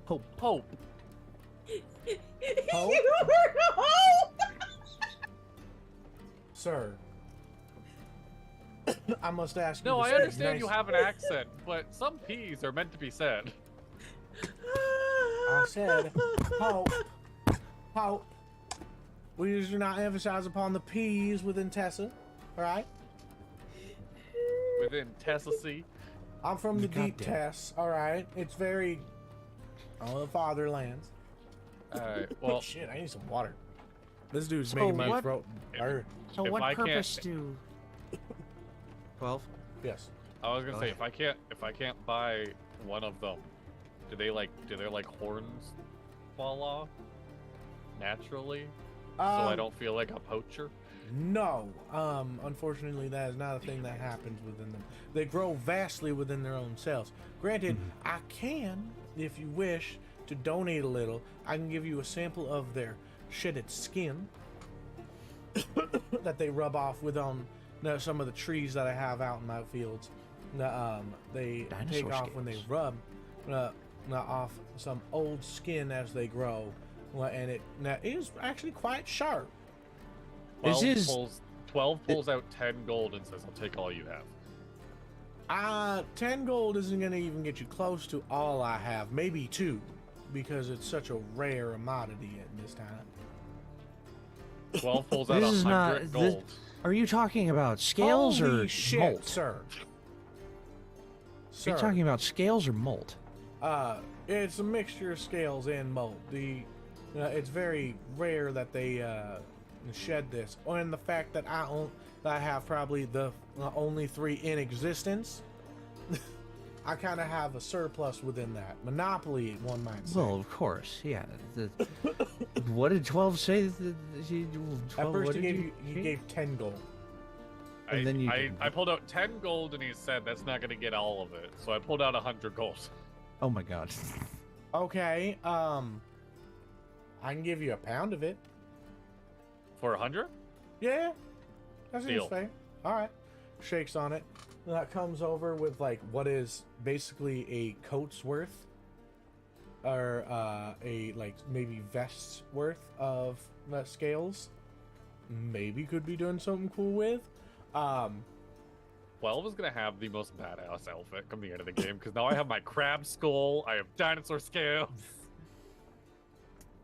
Hope. Hope? You were home! Sir. I must ask you. No, to I speak understand you nice- have an accent, but some P's are meant to be said. I said Hope. Hope. We usually not emphasize upon the P's within Tessa, all right? Within Tennessee. I'm from the deep Goddamn. Tess, all right? It's very the fatherlands. Alright, well, Shit, I need some water. This dude's So making my what- throat burn. So If what I can't- purpose do? 12. Yes. I was gonna Go say ahead. if I can't buy one of them, do their horns fall off naturally? So I don't feel like a poacher? No. Unfortunately, that is not a thing that happens within them. They grow vastly within their own cells. Granted, I can, if you wish, to donate a little. I can give you a sample of their shedded skin that they rub off with some of the trees that I have out in my fields. They Dinosaur take off when they scales. rub off some old skin as they grow, and it is actually quite sharp. 12 pulls out 10 gold and says, I'll take all you have. 10 gold isn't gonna even get you close to all I have, maybe 2, because it's such a rare commodity at this time. 12 pulls out This is 100 not- gold. Are you talking about scales Holy or shit, molt? sir? Are you talking about scales or molt? It's a mixture of scales and molt. It's very rare that they shed this, and the fact that I have probably the only 3 in existence. I kind of have a surplus within that monopoly, one might say. Well, of course, yeah. What did 12 say? At first, he gave 10 gold. And then you I pulled out 10 gold and he said that's not going to get all of it. So I pulled out 100 gold. Oh my god. Okay, I can give you a pound of it. For 100? Yeah, that seems Deal. fair. All right, shakes on it. That comes over with like what is basically a coat's worth, or a like maybe vest's worth of scales. Maybe could be doing something cool with. 12 is going to have the most badass outfit come the end of the game because now I have my crab skull, I have dinosaur scales.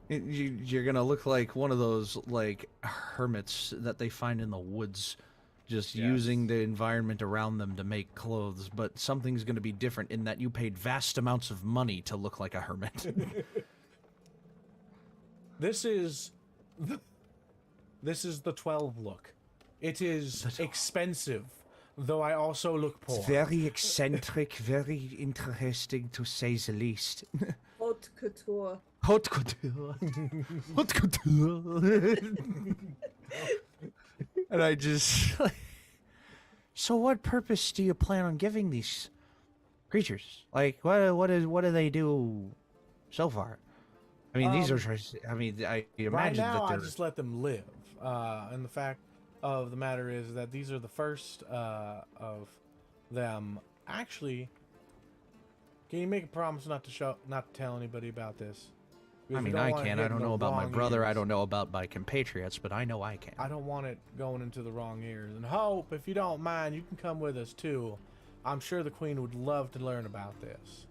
You're gonna look like one of those like hermits that they find in the woods, just Yes. using the environment around them to make clothes. But something's gonna be different in that you paid vast amounts of money to look like a hermit. This is the 12 look. It is expensive, though I also look poor. Very eccentric, very interesting to say the least. Haute couture. Haute couture. Haute couture. And I just. So, what purpose do you plan on giving these creatures? Like, what do they do so far? I mean, these are. I mean, I imagine Right now, that I they're. just let them live. And the fact of the matter is that these are the first of them. Actually, can you make a promise not to tell anybody about this? I Because we mean, don't I want it can. I hitting don't the know about my wrong brother. I ears. don't know about my compatriots, but I know I can. I don't want it going into the wrong ears. And Hope, if you don't mind, you can come with us too. I'm sure the Queen would love to learn about this.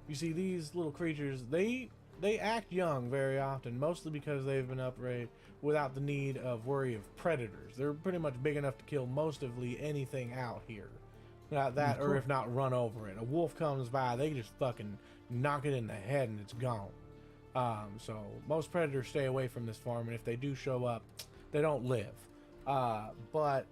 You see, these little creatures, they act young very often, mostly because they've been upraised without the need of worry of predators. They're pretty much big enough to kill mostly anything out here. Not that, or if not, run over it. A wolf comes by, they just fucking knock it in the head and it's gone. So most predators stay away from this farm, and if they do show up, they don't live. But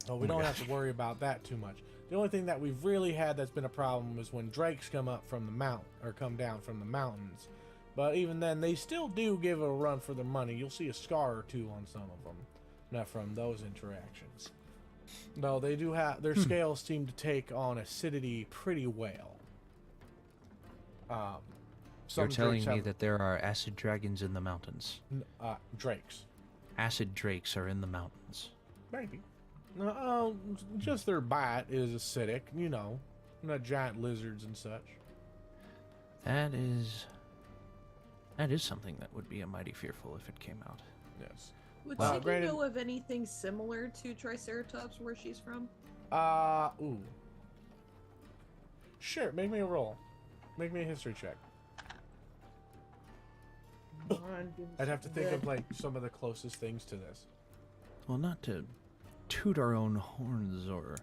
we don't have to worry about that too much. The only thing that we've really had that's been a problem is when drakes come up from the mountain, or come down from the mountains. But even then, they still do give a run for their money. You'll see a scar or two on some of them, not from those interactions. Though they do have their scales seem to take on acidity pretty well. Some You're telling drakes me have- that there are acid dragons in the mountains. drakes, Acid drakes are in the mountains. maybe. No, just their bite is acidic. You know, not giant lizards and such. That is something that would be a mighty fearful if it came out. Yes. Would Well, Siggy granted- know of anything similar to Triceratops where she's from? Ooh. Sure, make me a roll. Make me a history check. Come on, give me I'd have to something think of good. like some of the closest things to this. Well, not to toot our own horns or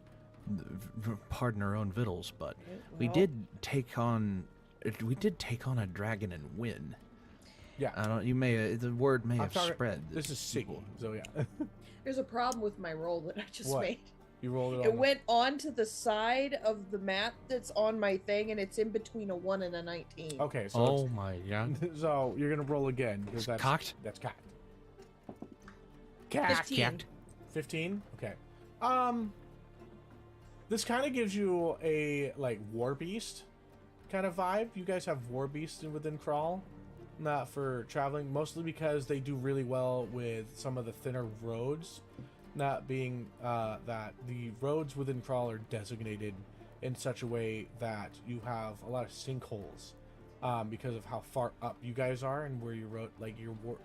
pardon our own victuals, but we Well, did take on a dragon and win. Yeah. I don't. You may the word may I'm have talking- spread. This that is Siggy, people- so yeah. there's a problem with my roll that I just What? made. You rolled it on It the- went onto the side of the map that's on my thing, and it's in between a 1 and a 19. Okay, so Oh my god! so you're gonna roll again because that's Cocked? That's cocked. Cocked. 15. 15. Okay. This kind of gives you a like war beast kind of vibe. You guys have war beasts within Crawl, not for traveling, mostly because they do really well with some of the thinner roads. Not being that the roads within Crawl are designated in such a way that you have a lot of sinkholes because of how far up you guys are and where your road, like your war.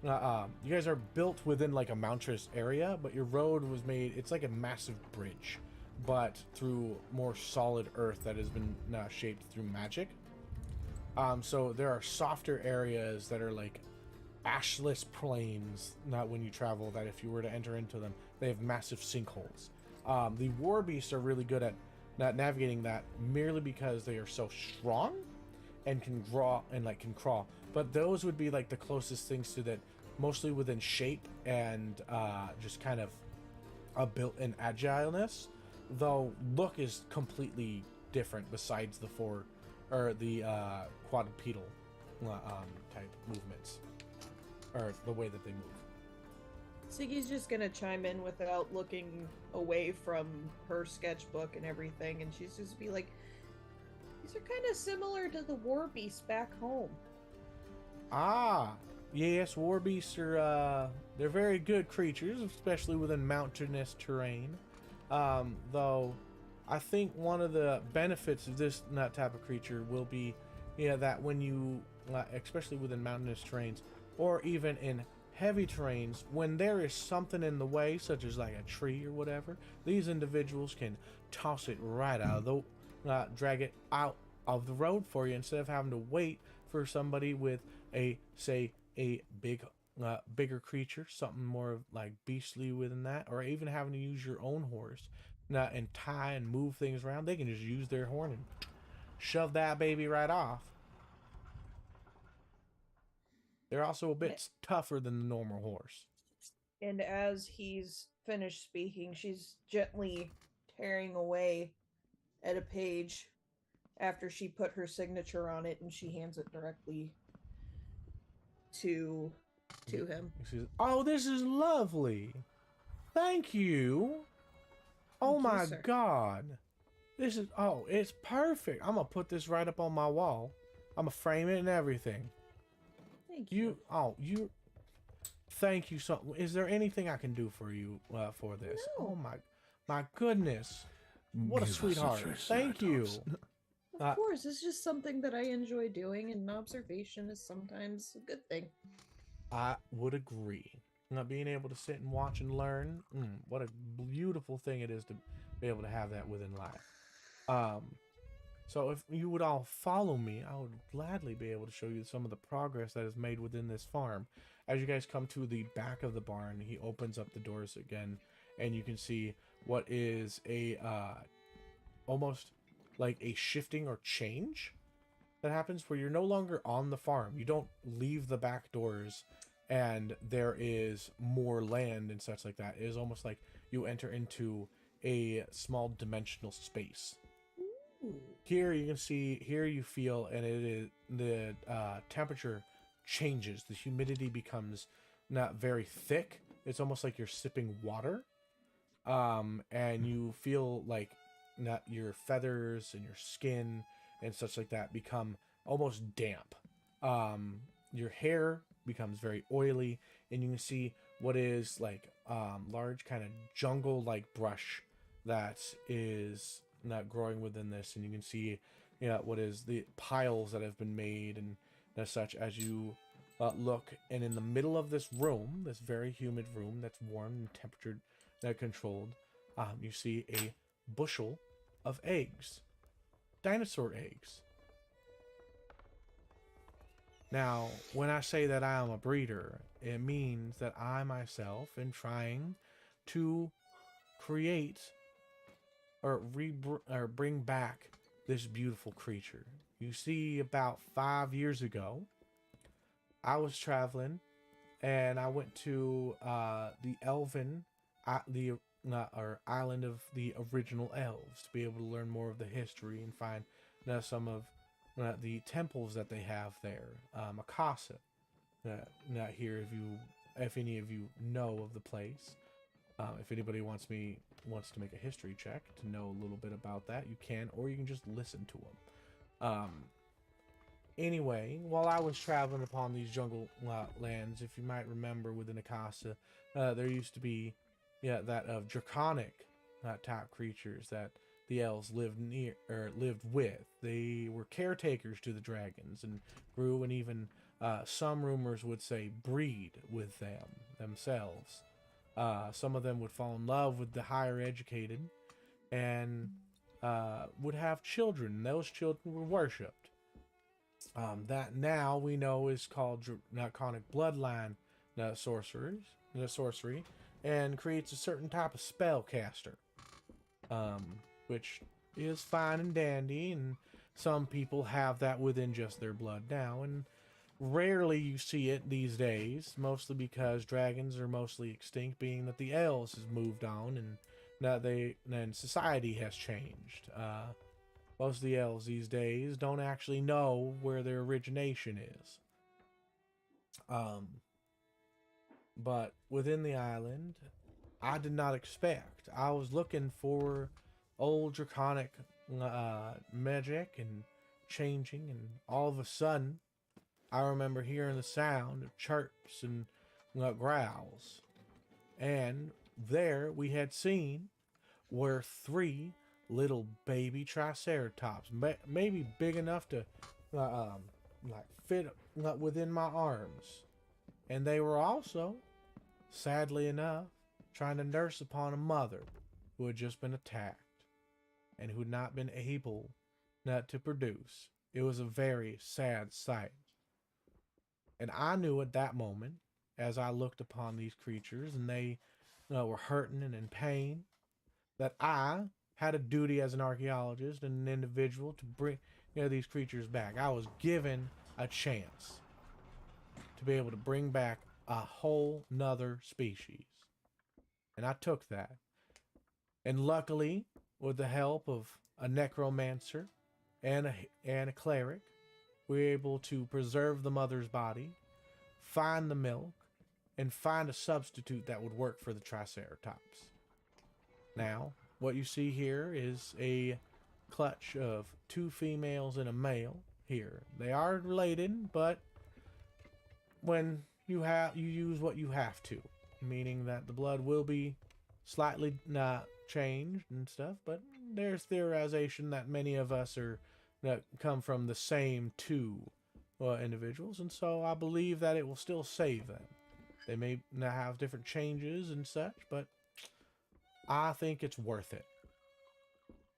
You guys are built within like a mountainous area, but your road was made. It's like a massive bridge, but through more solid earth that has been shaped through magic. So there are softer areas that are like ashless plains. Not when you travel. That if you were to enter into them, they have massive sinkholes. The war beasts are really good at not navigating that merely because they are so strong and can draw and like can crawl. But those would be like the closest things to that, mostly within shape and just kind of a built-in agileness. Though look is completely different besides the quadrupedal type movements, or the way that they move. Siggy's just gonna chime in without looking away from her sketchbook and everything, and she's just be like, these are kind of similar to the war beasts back home. Ah, yes, war beasts are they're very good creatures, especially within mountainous terrain. Though I think one of the benefits of this type of creature will be, that when you, especially within mountainous terrains, or even in heavy terrains, when there is something in the way, such as like a tree or whatever, these individuals can toss it right out of the, drag it out of the road for you instead of having to wait for somebody with a bigger creature, something more like beastly within that, or even having to use your own horse and tie and move things around. They can just use their horn and shove that baby right off. They're also a bit tougher than the normal horse. And as he's finished speaking, she's gently tearing away at a page after she put her signature on it, and she hands it directly to him. She says, "Oh, this is lovely. Thank you. Oh Thank you, my sir. God. It's perfect. I'm gonna put this right up on my wall. I'm gonna frame it and everything. Thank you. Thank you so. Is there anything I can do for you for this? No. Oh my goodness. What a Give us sweetheart. Thank you. Of course, it's just something that I enjoy doing, and observation is sometimes a good thing. I would agree. Not being able to sit and watch and learn, what a beautiful thing it is to be able to have that within life. So if you would all follow me, I would gladly be able to show you some of the progress that is made within this farm. As you guys come to the back of the barn, he opens up the doors again, and you can see what is a almost like a shifting or change that happens where you're no longer on the farm. You don't leave the back doors and there is more land and such like that. It is almost like you enter into a small dimensional space. Here you can see, here you feel, and it is the temperature changes. The humidity becomes not very thick. It's almost like you're sipping water. And you feel like not your feathers and your skin and such like that become almost damp. Your hair becomes very oily, and you can see what is like large kind of jungle like brush that is not growing within this, and you can see what is the piles that have been made and as such as you look. And in the middle of this room, this very humid room that's warm and temperature controlled, you see a bushel of eggs, dinosaur eggs. Now, when I say that I am a breeder, it means that I myself am trying to create or bring back this beautiful creature. You see, about 5 years ago, I was traveling and I went to the Elven, or island of the original elves to be able to learn more of the history and find some of the temples that they have there. Akasa, not here if any of you know of the place. If anybody wants to make a history check to know a little bit about that, you can, or you can just listen to them. Anyway, while I was traveling upon these jungle lands, if you might remember, within Akasa, there used to be, that of draconic type creatures that the elves lived with. They were caretakers to the dragons and grew, and even some rumors would say breed with them themselves. Some of them would fall in love with the higher educated and would have children. Those children were worshipped. That now we know is called draconic bloodline sorcery, and creates a certain type of spellcaster, which is fine and dandy, and some people have that within just their blood now, and rarely you see it these days, mostly because dragons are mostly extinct, being that the elves has moved on and society has changed. Most of the elves these days don't actually know where their origination is. But within the island, I did not expect. I was looking for old draconic magic and changing, and all of a sudden, I remember hearing the sound of chirps and growls. And there we had seen were 3 little baby triceratops, maybe big enough to fit within my arms. And they were also, sadly enough, trying to nurse upon a mother who had just been attacked and who had not been able to produce. It was a very sad sight. And I knew at that moment, as I looked upon these creatures and they were hurting and in pain, that I had a duty as an archaeologist and an individual to bring these creatures back. I was given a chance to be able to bring back a whole nother species. And I took that. And luckily, with the help of a necromancer and a cleric, we were able to preserve the mother's body, find the milk, and find a substitute that would work for the Triceratops. Now, what you see here is a clutch of 2 females and a male here. They are related, but when you use what you have to, meaning that the blood will be slightly not changed and stuff, but there's theorization that many of us come from the same 2 individuals, and so I believe that it will still save them. They may not have different changes and such, but I think it's worth it.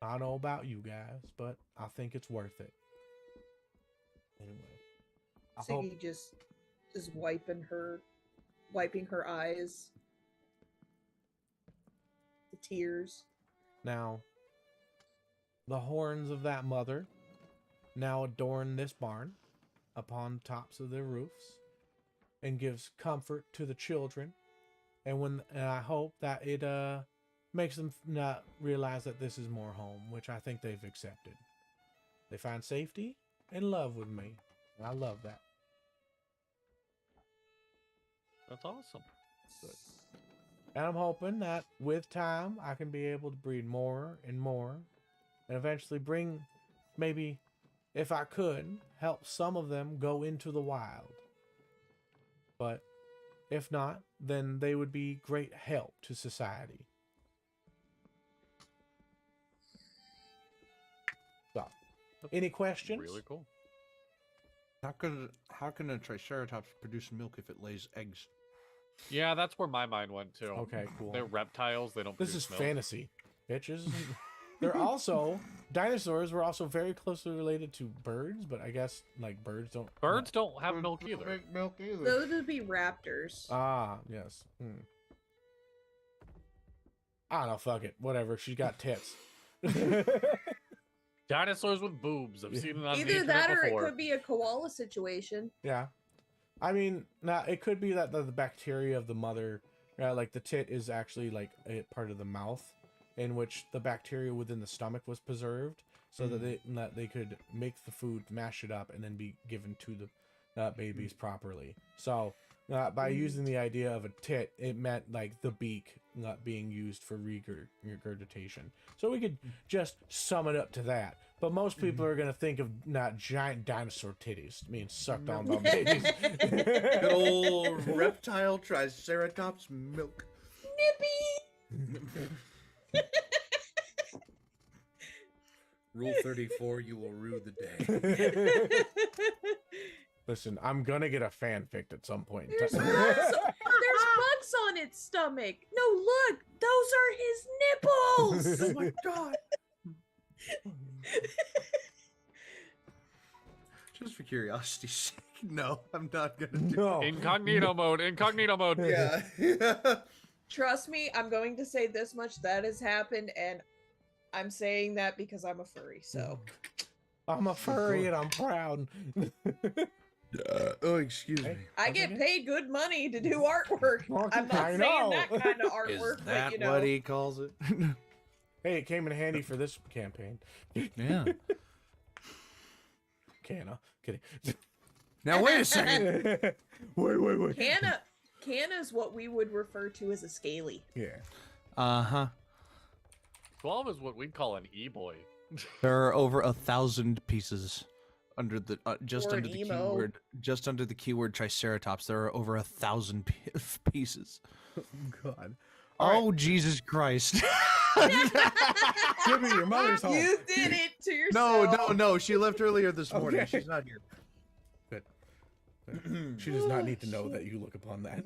I don't know about you guys, but I think it's worth it. Anyway, Siggy just is wiping her eyes. The tears. Now, the horns of that mother now adorn this barn upon the tops of their roofs and gives comfort to the children. And I hope that it makes them not realize that this is more home, which I think they've accepted. They find safety and love with me, and I love that. That's awesome. Good. And I'm hoping that with time, I can be able to breed more and more, and eventually bring, maybe, if I could, help some of them go into the wild. But if not, then they would be great help to society. So, any questions? Really cool. How can a Triceratops produce milk if it lays eggs? Yeah, that's where my mind went to. Okay, cool. They're reptiles. They don't. This produce is milk. fantasy, bitches. they're also dinosaurs were also very closely related to birds, but I guess like birds don't. Birds don't have milk either. Make milk either. Those would be raptors. Ah, yes. I don't know. Fuck it. Whatever. She got tits. Dinosaurs with boobs. I've seen it on the Either internet that or before. it could be a koala situation. Yeah. I mean, now it could be that the bacteria of the mother, like the tit, is actually like a part of the mouth, in which the bacteria within the stomach was preserved, so that they could make the food, mash it up, and then be given to the babies properly. So by using the idea of a tit, it meant like the beak not being used for regurgitation. So we could just sum it up to that. But most people are gonna think of not giant dinosaur titties being sucked on by babies. Good old reptile triceratops milk. Nippy! Rule 34, you will rue the day. Listen, I'm gonna get a fanfic at some point. There's bugs on its stomach. No, look, those are his nipples. Oh my god. Just for curiosity's sake, no, I'm not gonna do No. Incognito mode. Incognito mode. it. Yeah. Trust me, I'm going to say this much that has happened, and I'm saying that because I'm a furry, so. I'm a furry and I'm proud. Oh, excuse me. I get paid good money to do artwork. Well, I'm not I saying know. that kind of Is artwork, that but you know. what he calls it? Hey, it came in handy for this campaign. Yeah. Canna. Kidding. Now wait a second. Wait. Canna's what we would refer to as a scaly. Yeah. Uh-huh. 12 is what we'd call an e-boy. There are over 1,000 pieces under the just Or under an the emo. keyword Triceratops. There are over 1,000 pieces. God. Oh Jesus Christ! Give me your mother's home. You did it to yourself. No. She left earlier this morning. Okay. She's not here. Good. She does not need to know that you look upon that.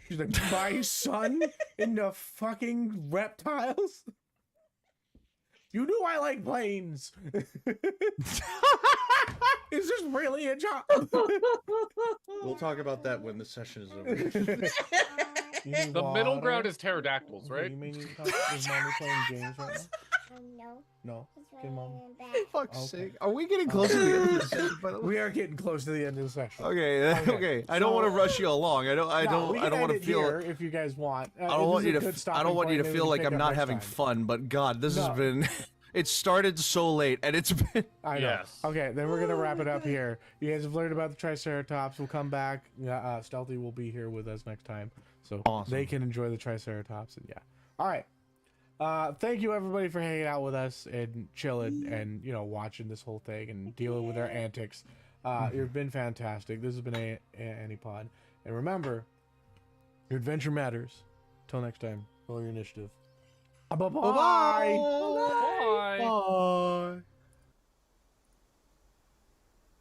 She's like, my son into fucking reptiles? You knew I like planes. Is this really a job? We'll talk about that when the session is over. The middle ground is pterodactyls, right? You mean is mommy playing games right No. now? No. He's Okay, Mom. running back. Fuck's Okay. sake. Are we getting close to the end of the session, by the way? We are getting close to the end of the session. Okay. I don't want to rush you along. I No, we don't can want to end it feel. here if you guys want. I don't want you to. Good I don't want you to stopping feel point, like maybe we I'm can pick up not next having time. fun. But God, this has No. been. It started so late, and it's been. I know. Yes. Okay, then we're gonna wrap it up here. You guys have learned about the Triceratops. We'll come back. Stealthy will be here with us next time, so Awesome. they can enjoy the Triceratops. And yeah, all right. Thank you everybody for hanging out with us and chilling and watching this whole thing and dealing with our antics. You've been fantastic. This has been ANIPOD, and remember, your adventure matters. Till next time, roll your initiative. Bye bye. Bye.